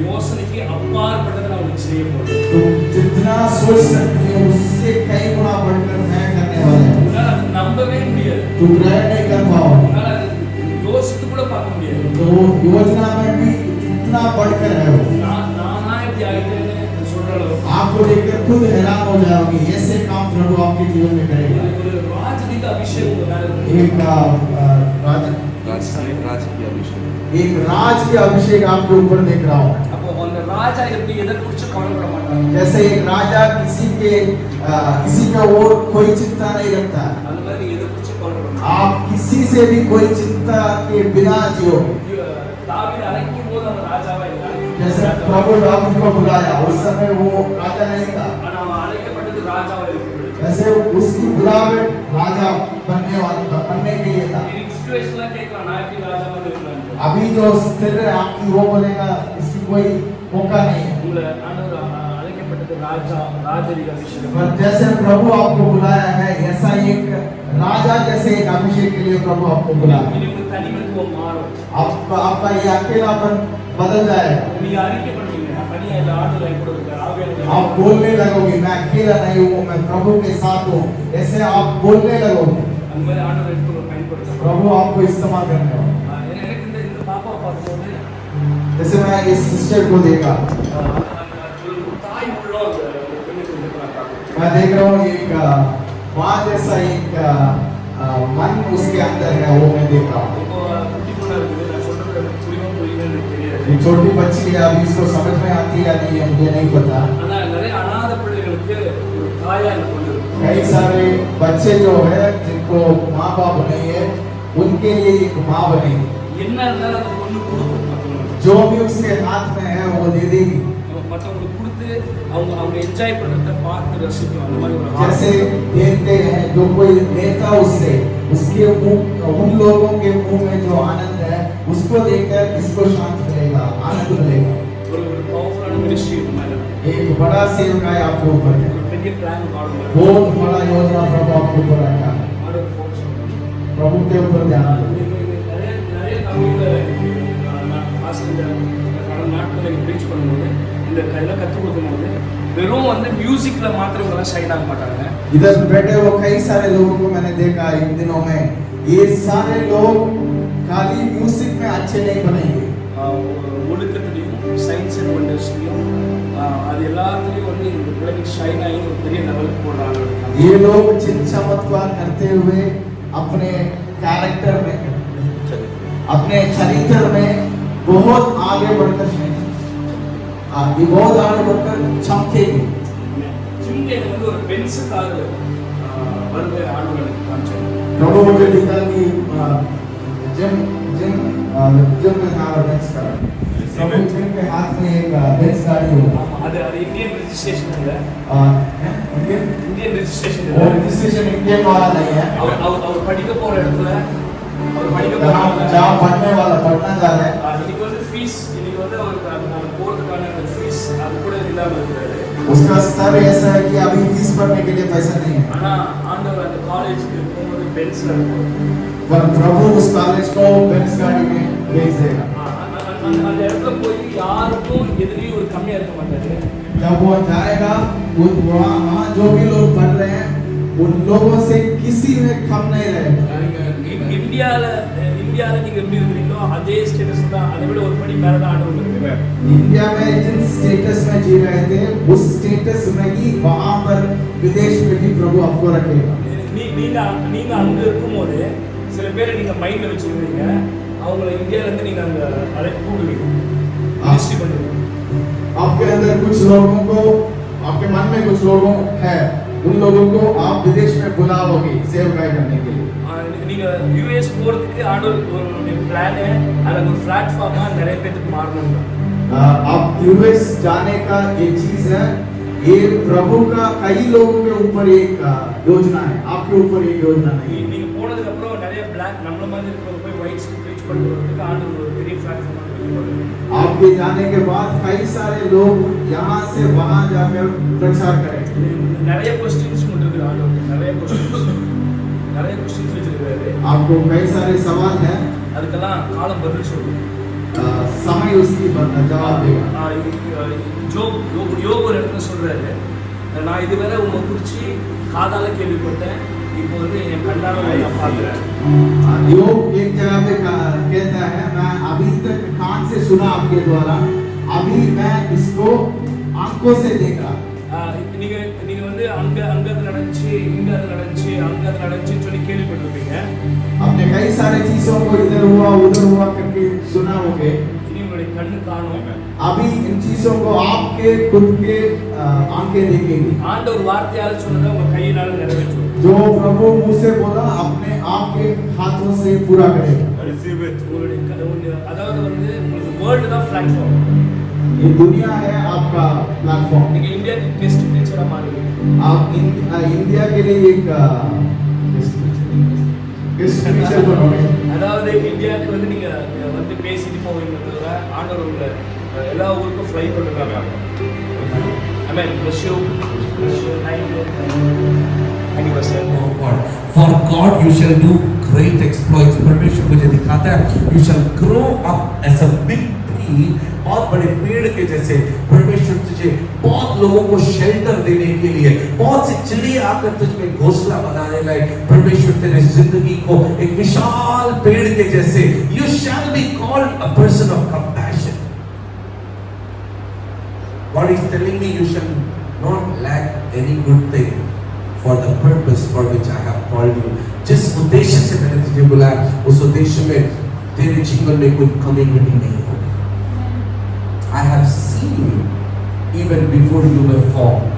Speaker 2: யோசனைக்கு அப்பாற்பட்டதை நான் உங்களுக்கு செய்ய போறேன்.
Speaker 1: तुम जितना सोच सकते हो उससे कई गुना बढ़कर मैं करने वाला हूँ।
Speaker 2: உன்னால அதை நம்பவே முடியாது,
Speaker 1: तुम ग्रहण नहीं कर पाओगे,
Speaker 2: உன்னால அதை யோசித்து கூட பார்க்க முடியாது.
Speaker 1: तो योजना में भी इतना बढ़कर है वो।
Speaker 2: நானா இப்படி ஆயிட்டேன்னு சொல்ற அளவுக்கு
Speaker 1: आपको देखकर खुद हैरान हो जाओगे, ऐसे काम प्रभु आपके जीवन में करेगा।
Speaker 2: ஒரு ராஜரீக அபிஷேகம் உங்க மேல இருக்கு.
Speaker 1: एक एक राज के अभिषेक आपके ऊपर देख रहा हूँ।
Speaker 2: அப்போ அந்த ராஜா எப்படி எதை குறித்து கவலைப்பட மாட்டாங்க.
Speaker 1: जैसे एक राजा किसी का और कोई चिंता नहीं रखता,
Speaker 2: அந்த மாதிரி நீங்க எதை குறித்து கவலைப்பட
Speaker 1: आप किसी से भी कोई चिंता के बिना जियो।
Speaker 2: தாவீது அழைக்கும் போது அந்த ராஜாவா இருந்தார்.
Speaker 1: जैसे प्रभु दाऊद को बुलाया, उस समय वो राजा नहीं था,
Speaker 2: ஆனா அவன் அழைக்கப்பட்டது ராஜாவா இருக்கிறது.
Speaker 1: जैसे उसकी बुलावे राजा बनने के लिए था।
Speaker 2: நீங்க சிச்சுவேஷன்ல கேட்கலாம், நான் எப்படி ராஜாவா இருக்கலாம்.
Speaker 1: अभी जो स्थिर है आपकी वो बोलेगा इसकी कोई मौका नहीं है।
Speaker 2: உங்களை ஆண்டவர் அழைக்கப்பட்டது ராஜா ராஜரீக அபிஷேகம்.
Speaker 1: पर जैसे प्रभु आपको बुलाया है, ऐसा एक राजा जैसे एक अभिषेक के लिए प्रभु आपको बुलाया।
Speaker 2: இது உங்க தனிமைத்துவம் மாறும்.
Speaker 1: आपका ये अकेलापन बदल जाएगा।
Speaker 2: நீங்க அறிக்கை பண்ணுவீங்க, நான் தனியா இல்ல, ஆண்டவர் என் கூட இருக்கார், ஆவியானவர்
Speaker 1: आप बोलने लगोगे मैं अकेला नहीं हूँ, मैं प्रभु के साथ हूँ, ऐसे आप बोलने लगोगे।
Speaker 2: அந்த மாதிரி ஆண்டவர் எடுத்து பயன்படுத்துறார்.
Speaker 1: प्रभु आपको इस्तेमाल करने वाला।
Speaker 2: எனக்கு இந்த பாப்பாவை பார்க்கும்போது
Speaker 1: जैसे मैं इस सिस्टर को देखा,
Speaker 2: தாய் உள்ளம் அந்த பெண்ணுக்கு வந்து நான் பார்க்கிறேன்.
Speaker 1: मैं देख रहा हूँ एक माँ जैसा एक मन उसके अंदर है, वो मैं देख रहा हूँ।
Speaker 2: இப்போ குட்டி பொண்ணா இருக்குது, நான் சொல்றது எனக்கு புரியுமா புரியலன்னு எனக்கு தெரியாது.
Speaker 1: एक छोटी बच्ची है, अभी इसको समझ में आती है नहीं है मुझे नहीं पता।
Speaker 2: ஆனா நிறைய அநாத பிள்ளைகளுக்கு ஒரு தாயா இந்த பொண்ணு இருக்கு.
Speaker 1: कई सारे बच्चे जो है जिनको माँ बाप नहीं है, उनके लिए एक माँ बनेगी।
Speaker 2: என்ன இருந்தாலும் அந்த பொண்ணு கொடுக்கும் மற்றவங்களுக்கு.
Speaker 1: जो भी उसके हाथ में है वो दे देगी।
Speaker 2: மற்றவங்களுக்கு கொடுத்து அவங்க என்ஜாய் பண்றத பார்த்து ரசிக்கும். அந்த மாதிரி ஒரு
Speaker 1: जैसे देते हैं जो कोई लेता उससे, उसके मुंह उन लोगों के मुंह में जो आनंद है उसको देखकर इसको शांत मिलेगा, आनंद मिलेगा।
Speaker 2: ஒரு பவர்ஃபுல்லான மினிஸ்ட்ரி மேல
Speaker 1: एक बड़ा सेवकाई आपके ऊपर है,
Speaker 2: ஒரு பெரிய பிளான் காணும்.
Speaker 1: बहुत बड़ा योजना प्रभु आपके ऊपर रखा है।
Speaker 2: ஆர்டர் ஃபோர்ஸ்
Speaker 1: प्रभु के ऊपर ध्यान दो।
Speaker 2: நிறைய தமிழ்ல நான் ஆசிரியர் கடந்த நாட்களில் ப்ரீச் பண்ணும்போது இந்த இதெல்லாம் கற்றுக் கொடுக்கும்போது வெறும் வந்து மியூசிக்ல மாத்திரங்கள்லாம் ஷைன் ஆக மாட்டாங்க.
Speaker 1: इधर बैठे वो कई सारे लोगों को मैंने देखा इन दिनों में, ये सारे लोग खाली म्यूजिक में अच्छे नहीं बनेंगे।
Speaker 2: ஒழுக்கத்துலையும் சயின்ஸ் அண்ட் ஒண்டர்ஸ்லையும் அது எல்லாத்துலேயும் வந்து இந்த பிள்ளைங்க ஷைன் ஆகி ஒரு பெரிய லெவலுக்கு போடுறாங்க.
Speaker 1: ये लोग चिन्ह चमत्कार करते हुए अपने कैरेक्टर में, अपने चरित्र में बहुत आगे बढ़कर ये बहुत आगे बढ़कर चमकेगी।
Speaker 2: जिनके வந்து ஒரு பென்ஸ் கார் வந்து ஆண்டவருக்கு காமிச்சாங்க.
Speaker 1: प्रभु मुझे दिखा कि जिम जिम जिम के हाथ बेंच का, प्रभु जिम के हाथ में एक बेंच गाड़ी होगा।
Speaker 2: அது இந்தியன் ரெஜிஸ்ட்ரேஷன் இல்ல, இந்தியன் ரெஜிஸ்ட்ரேஷன்
Speaker 1: वो
Speaker 2: இல்ல.
Speaker 1: रजिस्ट्रेशन इंडियन वाला नहीं है।
Speaker 2: அவர் படிக்க போற இடத்துல அவர் படிக்க
Speaker 1: जहाँ पढ़ने वाला पढ़ना जा रहा है,
Speaker 2: இன்னைக்கு வந்து ஃபீஸ், இன்னைக்கு வந்து அவருக்கு அது போறதுக்கான ஃபீஸ் அது கூட இல்லாம இருக்காரு.
Speaker 1: उसका स्तर ऐसा है कि अभी फीस भरने के लिए पैसा नहीं है,
Speaker 2: ஆனா ஆண்டவர் அந்த காலேஜுக்கு போகும்போது பென்ஸ்ல இருக்கும்.
Speaker 1: पर प्रभु उस कॉलेज को बेंच गाड़ी में भेज देगा।
Speaker 2: அந்த இடத்துல போய் யாருக்கும் எதிரி ஒரு கம்மியா இருக்க மாட்டாரு.
Speaker 1: जब वो जाएगा वहाँ जो भी लोग पढ़ रहे हैं उन लोगों से किसी में कम नहीं रहेगा।
Speaker 2: இந்தியால நீங்க எப்படி இருக்கிறீங்களோ அதே ஸ்டேட்டஸ் தான், அதை விட ஒரு படி மேல தான் ஆண்டவர் இருக்கிறார்.
Speaker 1: इंडिया में जिन स्टेटस में जी रहे थे उस स्टेटस में ही वहाँ पर विदेश में भी प्रभु आपको रखेगा।
Speaker 2: நீங்க அங்க இருக்கும்போது சில பேரை நீங்க மைண்ட்ல வச்சிருக்கீங்க, அவங்கள இந்தியால இருந்து நீங்க அங்க அழைப்பு கூடுவீங்க, மினிஸ்ட்ரி பண்ணுவீங்க.
Speaker 1: आपके अंदर कुछ लोगों को, आपके मन में कुछ लोगों है उन लोगों को आप विदेश में बुलाओगे सेवकाई करने के लिए।
Speaker 2: நீங்க யுஎஸ் போறதுக்கு ஆண்டவர் ஒரு பிளான் अलग ஒரு பிளாட்ஃபார்மா நிறைய பேருக்கு மாறணும்
Speaker 1: आप यूएस जाने का ये चीज है, ये प्रभु का कई लोगों के ऊपर एक योजना है, आपके ऊपर एक योजना नहीं।
Speaker 2: நீங்க போனதுக்கு அப்புறம் நிறைய பிளாக் நம்மள மாதிரி இருக்கிறவங்க போய் ஒயிட்ஸ் ப்ரீச் பண்றதுக்கு ஆண்டவர் ஒரு பெரிய பிளாட்ஃபார்மா
Speaker 1: आपके जाने के बाद कई सारे लोग यहाँ से वहाँ जाकर प्रचार करेंगे।
Speaker 2: நிறைய क्वेश्चंस मुझे ஆண்டவர் நிறைய क्वेश्चंस வச்சிருக்காரு।
Speaker 1: आपको कई सारे सवाल हैं,
Speaker 2: அதுக்கெல்லாம் காலம் பதில் சொல்லுங்க।
Speaker 1: समय उसकी जवाब देगा।
Speaker 2: யோபு ஒரு இடத்துல சொல்றாரு, நான் இதுவரை உங்களை குறிச்சு காதால கேள்விப்பட்டேன், இப்போ வந்து என் கண்ணால நான் பார்க்கிறேன்।
Speaker 1: योग एक जगह पे कहता है, मैं अभी तक कान से सुना आपके द्वारा, अभी मैं इसको आंखों से देखा।
Speaker 2: நீங்க வந்து அங்க அது நடந்துச்சு, இங்க அது நடந்துச்சு, அங்க அது நடந்துச்சுன்னு சொல்லி கேள்விப்பட்டிருப்பீங்க।
Speaker 1: आपने कई सारे चीजों को इधर हुआ उधर हुआ करके सुना होगे।
Speaker 2: இனி உங்களுடைய கண்ணு காணும்,
Speaker 1: अभी इन चीजों को आपके खुद के आंखें देखेंगी।
Speaker 2: ஆண்டவர் வார்த்தையால சொன்னதை உங்க கையினால நிறைவேற்றும்।
Speaker 1: जो प्रभु मुंह से बोला अपने आप के हाथों से पूरा करेगा।
Speaker 2: உங்களுடைய அதாவது வந்து உங்களுக்கு வேர்ல்ட் தான் பிளாட்ஃபார்ம்।
Speaker 1: ये दुनिया है आपका प्लेटफॉर्म।
Speaker 2: நீங்க இந்தியாக்கு கெஸ்ட் டீச்சரா மாறுவீங்க।
Speaker 1: आप इंडिया के लिए एक गेस्ट टीचर बनोगे।
Speaker 2: அதாவது இந்தியாக்கு வந்து நீங்க வந்து பேசிட்டு போவீங்க தவிர ஆண்டவர் உங்களை எல்லா ஊருக்கும் ஃப்ளை பண்ணுறாங்க। ஆமென்। bless you thank you pastor।
Speaker 3: Oh God, for God you shall do great exploits। परमेश्वर मुझे दिखाता है you shall grow up as a big tree, बहुत बड़े पेड़ के जैसे। परमेश्वर तुझे बहुत लोगों को शेल्टर देने के लिए, बहुत से चिड़िया आकर तुझ में घोंसला बनाने लाए। परमेश्वर तेरे जिंदगी को एक विशाल पेड़ के जैसे, you shall be called a person of compassion। God is telling me you shall not lack any good thing for the purpose for which I have called you। जिस उद्देश्य से मैंने तुझे बुलाया, उस उद्देश्य में तेरे जीवन में कोई कमी नहीं होगी। I have seen you even before you were formed।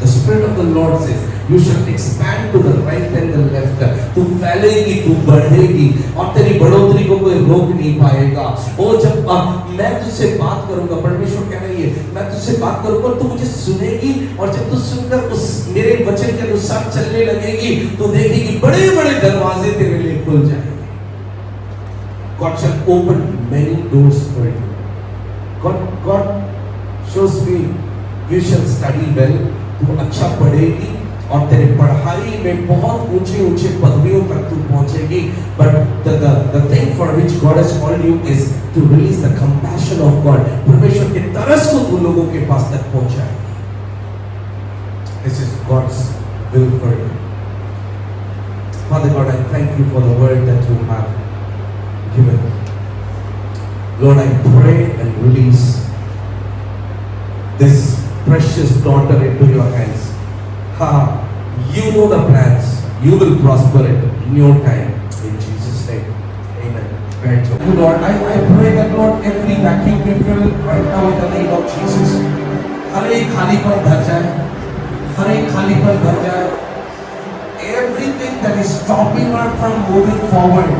Speaker 3: The Spirit of the Lord says you shall expand to the right and the left। तू फैलेगी, तू बढ़ेगी और तेरी बढ़ोतरी को कोई रोक नहीं पाएगा। वो जब मैं तुझसे बात करूंगा, परमेश्वर कह रही है मैं तुझसे बात करूंगा, तू मुझे सुनेगी और जब तू सुनकर उस मेरे वचन के अनुसार चलने लगेगी तो देखेगी बड़े बड़े दरवाजे तेरे लिए खुल जाएंगे। God shall open many doors for you। God shows me you shall study well। तू अच्छा पढ़ेगी और तेरे पढ़ाई में बहुत ऊंचे ऊंचे पदवियों तक तू पहुंचेगी। But the thing for which God has called you is to release the compassion of God। परमेश्वर के तरस को तू लोगों के पास तक पहुंचाएगी। This is God's will for you। Father God, I thank you for the word that you have given। Lord, I pray and release this precious daughter into your hands। You know the plans, you will prosper it in your time, in Jesus' name, amen। Lord, I pray that Lord every vacuum be filled right now in the name of Jesus। हर एक खालीपन भर जाए, हर एक खालीपन भर जाए। Everything that is stopping her from moving forward,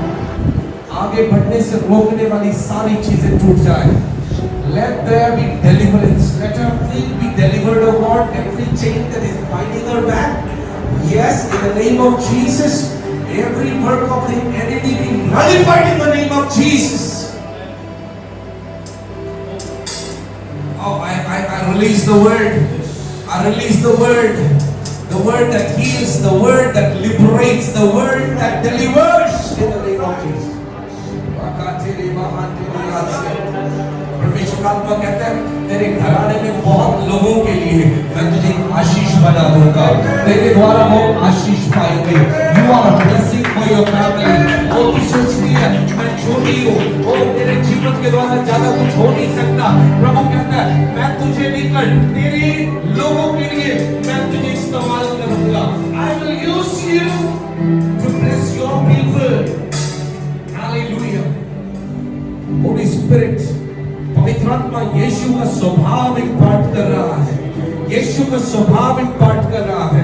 Speaker 3: आगे बढ़ने से रोकने वाली सारी चीजें टूट जाए। Let there be deliverance। Let her feet be delivered, O God। Every chain that is binding her back, yes, in the name of Jesus, every work of the enemy be nullified in the name of Jesus। Oh, I release the word। I release the word that heals, the word that liberates, the word that delivers in the name of Jesus। परमेश्वर आत्मा कहता है तेरे घराने में बहुत लोगों के लिए मैं तुझे आशीष बना दूंगा। तेरे द्वारा वो आशीष पाएंगे। You are a blessing for your family। वो तू सोचती है मैं छोटी हूँ, वो तेरे जीवन के द्वारा ज्यादा कुछ हो नहीं सकता। प्रभु कहता है मैं तुझे लेकर तेरे लोगों के लिए मैं तुझे इस्तेमाल करूंगा। I will use you to bless your people। Hallelujah। Holy Spirit, पवित्र आत्मा यीशु का स्वभाव इम्पार्ट कर रहा है, यीशु का स्वभाव इम्पार्ट कर रहा है।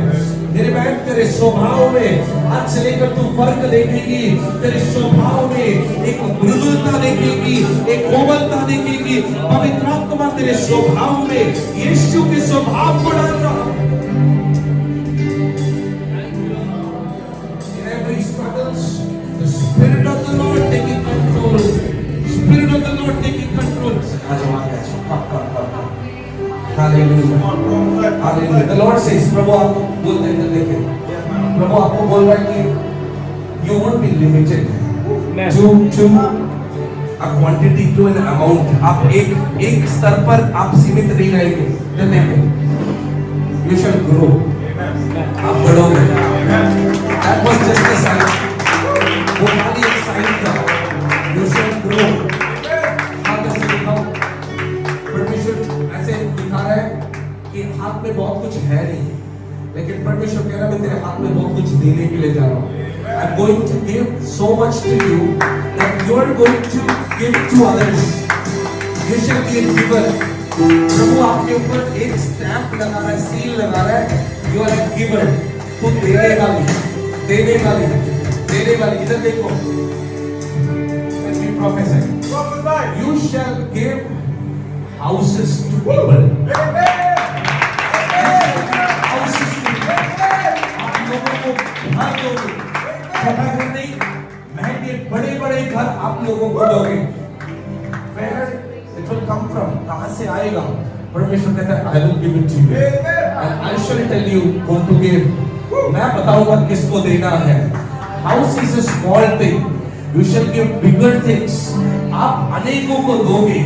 Speaker 5: तेरे स्वभाव में आज से लेकर तू फर्क देखेगी। तेरे स्वभाव में एक मृदुलता देखेगी, एक कोमलता देखेगी। पवित्र आत्मा तेरे स्वभाव में यीशु के स्वभाव को डाल रहा है। In every struggles, the Spirit of the Lord taking control. Spirit of the Lord taking control. Hallelujah. Hallelujah. The Lord says, प्रभु आपको बोलते हैं देखे, प्रभु आपको बोल रहा है कि you won't be limited to a quantity, to an amount. आप एक स्तर पर आप सीमित नहीं रहेंगे। जो देखें, you shall grow. आप बढ़ोगे। That was just a sign. वो खाली एक sign था। You shall grow. How does it become? परमेश्वर ऐसे दिखा रहा है कि हाथ में बहुत कुछ है नहीं, लेकिन परमेश्वर कह रहा है मैं तेरे हाथ में बहुत कुछ देने के लिए जा रहा हूँ। I'm going to give so much to you that you are going to give to others. You shall be a giver. प्रभु आपके ऊपर एक स्टैम्प लगा रहा है, सील लगा रहा है। You are a giver. तू देने वाली, देने वाली, देने वाली। इधर देखो। Let me prophesy. You shall give houses to people. Houses to people. आप लोगों को घर दोगे, छोटा घर नहीं, महंगे बड़े-बड़े घर आप लोगों को दोगे। Where it will come from? कहाँ से आएगा? परमेश्वर कहता है I will give it to you and I shall tell you what to give. मैं बताऊंगा किसको देना है। House is a small thing. You shall give bigger things. आप अनेकों को दोगे।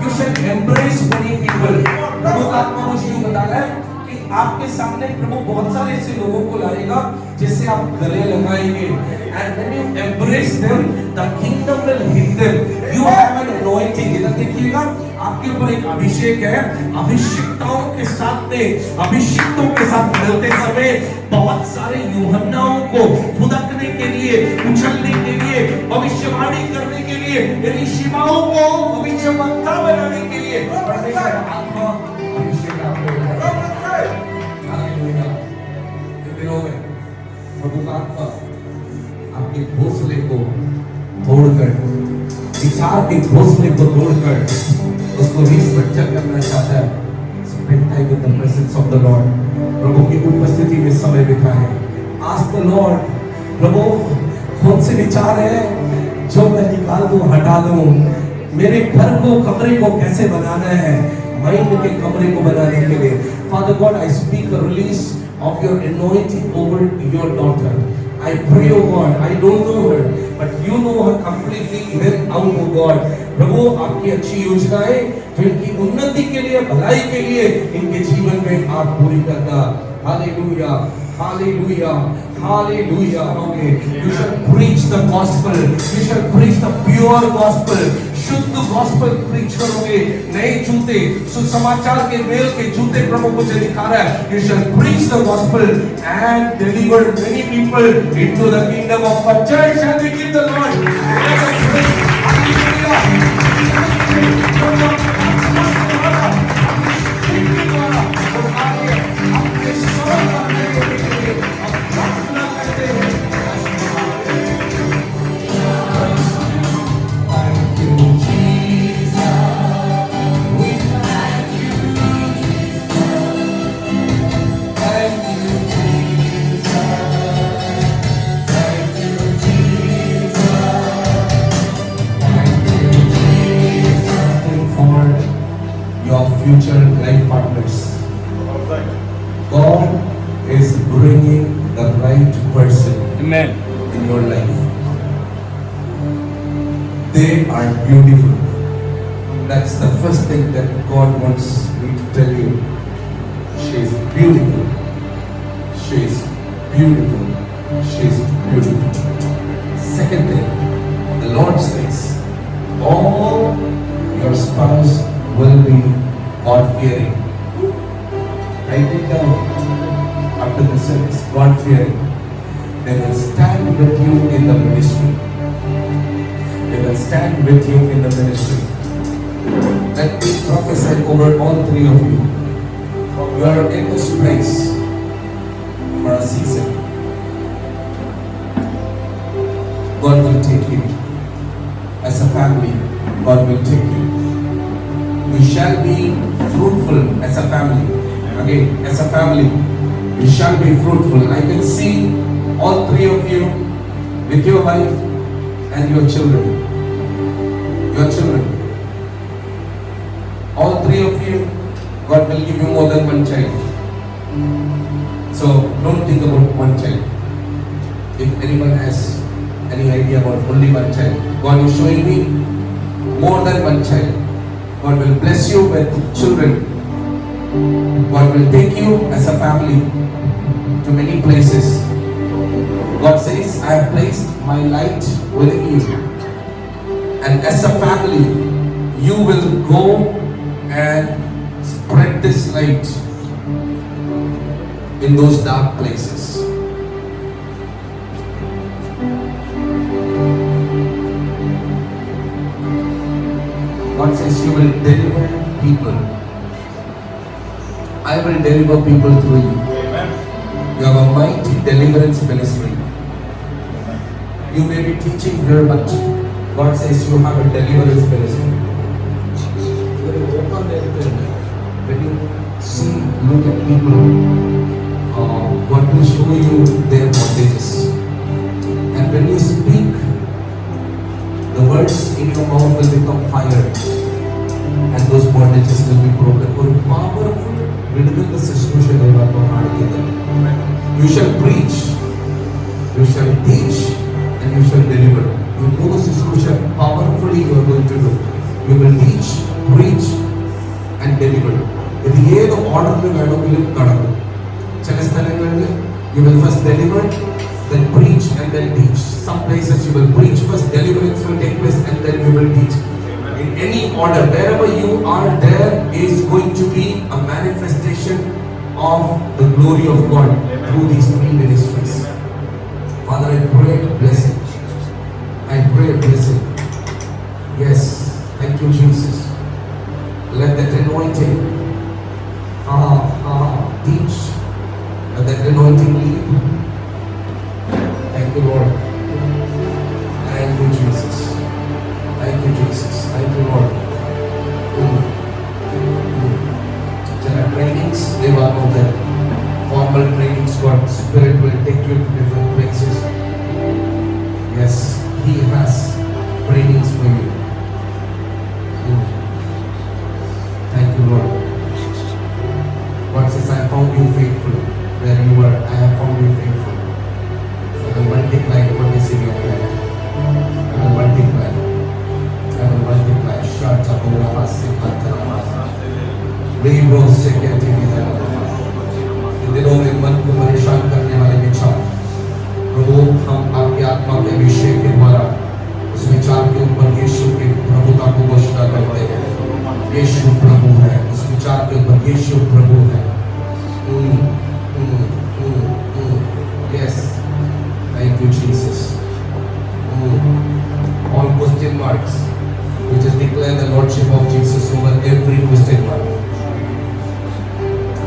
Speaker 5: You shall embrace many people. प्रभु का आत्मा मुझे यूँ बता रहा है कि आपके सामने प्रभु बहुत सारे ऐसे लोगों को लाएगा जिससे आप गले लगाएंगे। And when you embrace them, the kingdom will hit them. You have an anointing. इधर देखिएगा, आपके ऊपर एक अभिषेक है। अभिषिक्ताओं के साथ में, अभिषिक्तों के साथ मिलते समय बहुत सारे यूहन्नाओं को फुदकने के लिए, उछलने के लिए, भविष्यवाणी करने के लिए, एलीशिमाओं को भविष्यवक्ता बनाने के लिए परमेश्वर का आत्मा अभिषेक आप लोगों पर है। हालेलुया। इन दिनों में प्रभु का आत्मा आपके घोंसले को तोड़कर, विचार के घोंसले को तोड़कर उसको रिस्ट्रक्चर करना चाहता है। Spend time in the presence of the Lord. प्रभु की उपस्थिति में समय बिताएं। Ask the Lord, प्रभु कौन से विचार है जो मैं निकाल दूं, हटा दूं। मेरे घर को, कमरे को कैसे बनाना है, माइंड के कमरे को बनाने के लिए। Father God, I speak a release of your anointing over your daughter. I pray, oh God, I don't know her, but you know her completely in out, oh God. प्रभु आपकी अच्छी योजनाएं जो इनकी उन्नति के लिए, भलाई के लिए इनके जीवन में आप पूरी करना। Hallelujah, hallelujah, hallelujah. You shall preach the gospel. You shall preach the pure gospel. शुद्ध gospel preach करोगे। नए जूते, सुसमाचार के मेल के जूते प्रभु मुझे दिखा रहा है। You shall preach the gospel and deliver many people into the kingdom of God. Church, shall we give the Lord? Let us praise. Hallelujah. Future life partners. God is bringing the right person
Speaker 2: Amen.
Speaker 5: in your life. They are beautiful. That's the first thing that God wants me to tell you. She is beautiful. She is beautiful. She is beautiful. Second thing, the Lord says, all your spouse will be God-fearing. Write it down after the service. God-fearing. They will stand with you in the ministry. They will stand with you in the ministry. Let me prophesy over all three of you. You are in this place
Speaker 3: for a season. God will take you. As a family, God will take you. You shall be fruitful as a family. Again, as a family, you shall be fruitful. I can see all three of you with your wife and your children. Your children. All three of you, God will give you more than one child. So don't think about one child. If anyone has any idea about only one child, God is showing me more than one child. God will bless you with children. God will take you as a family to many places. God says, I have placed my light within you. And as a family, you will go and spread this light in those dark places. God says you will deliver people. I will deliver people through you. You have a mighty deliverance ministry. You may be teaching here, but God says you have a deliverance ministry. When you see, look at people, God will show you their bondages. And when you speak, the words in your mouth will become fire. And those bondages will be broken. ഒരു powerful വിടുതലിന്റെ ശുശ്രൂഷ ദൈവം കാണിക്കുന്നത്. You shall preach, you shall teach, and you shall deliver. You know the ശുശ്രൂഷ powerfully you are going to do. You will teach, preach, and deliver. ഇത് ഏത് ഓർഡറിൽ വേണമെങ്കിലും നടക്കും. ചില സ്ഥലങ്ങളിൽ you will first deliver, then preach, and then teach. Some places you will preach first, deliverance will take place, and then you will teach. In any order, wherever you are, there is going to be a manifestation of the glory of God through these three ministries. Father, I pray blessing. I pray blessing. Yes, thank you, Jesus. Let that anointing teach. Let that anointing lead. Thank you, Lord. Thank you, Jesus. Thank you, Jesus. Thank you, Lord. There are trainings, they were not there. Formal trainings, God, Spirit will take you to different places. Yes, He has trainings for you. Thank you, Lord. God says, I found you faithful. Where you were, I have found you faithful. I will multiply what is in your life. I will multiply. I will multiply. Shut up, इन दिनों में मन को परेशान करने वाले विचार, प्रभु हम आपकी आत्मा के अभिषेक के द्वारा उस विचार के ऊपर यीशु की प्रभुता को घोषणा करते हैं. यीशु प्रभु है. उस विचार के ऊपर यीशु प्रभु है. Yes, thank you, Jesus. All question marks, we just declare the Lordship of Jesus over every question mark.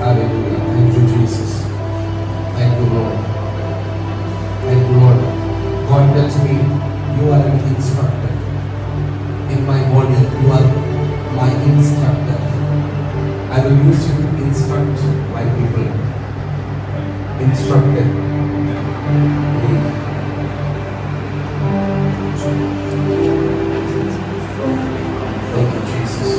Speaker 3: Hallelujah. Thank you, Jesus. Thank you, Lord. Thank you, Lord. God tells me, you are an instructor. In my body, you are my instructor. I will use you to instruct my people. Instructed. Thank you, Jesus.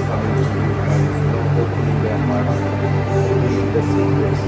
Speaker 6: Coming to you and opening their hearts, the secrets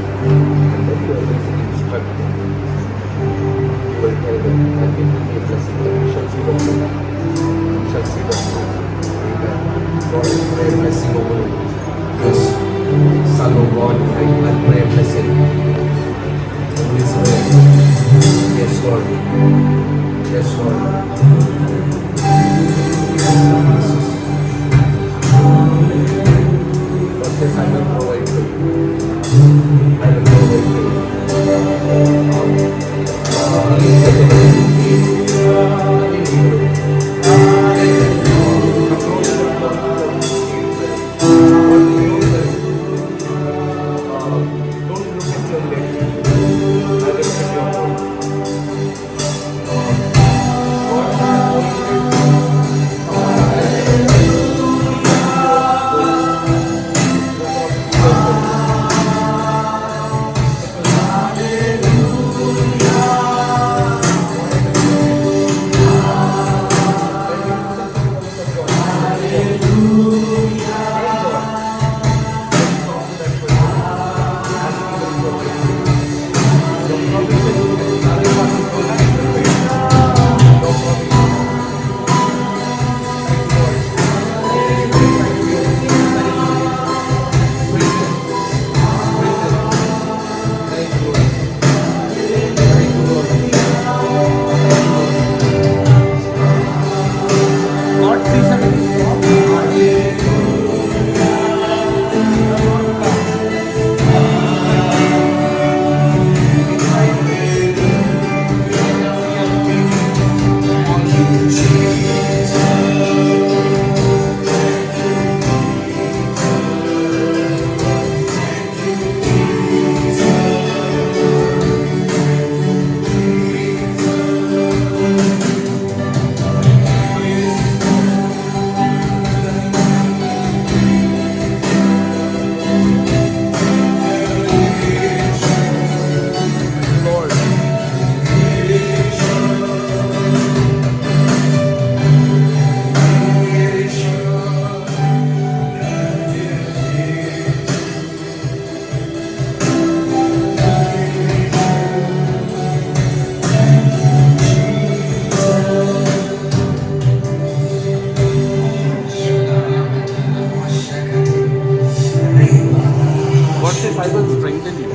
Speaker 6: I will strengthen you.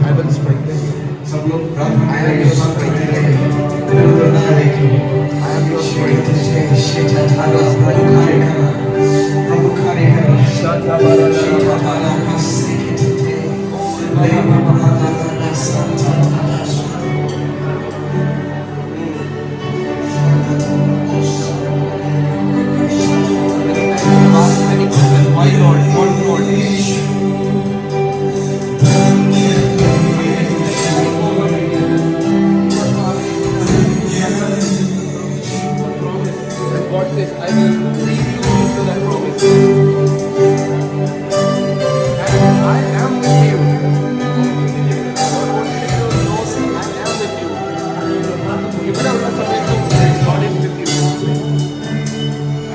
Speaker 6: I will strengthen you.
Speaker 1: सब लोग प्रार्थना करेंगे उस strength के लिए निरंतर करेंगे
Speaker 6: I am your strength.
Speaker 1: प्रभु कार्य करें
Speaker 6: Why Lord? What Lord? God says, I will lead you into that promise. And I am with you. God wants you to know that I am with you. ഇവിടെ ഉള്ള സമയത്തും God is with you.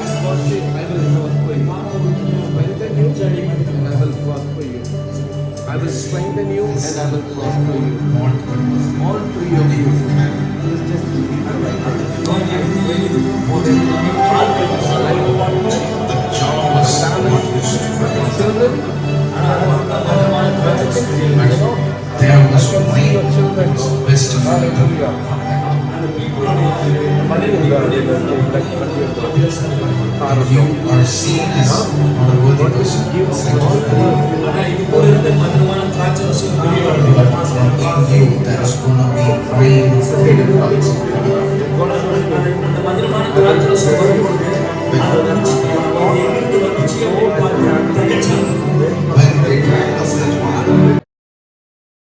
Speaker 6: And God says, I will prosper you. Strengthen you and I will prosper you. I will strengthen you and I will prosper you. All to your view. Please just
Speaker 1: the job was not used for
Speaker 6: children,
Speaker 1: there was my best of
Speaker 6: hallelujah.
Speaker 1: you are seen as not a worthy person but from in you there is going to be rain of freedom.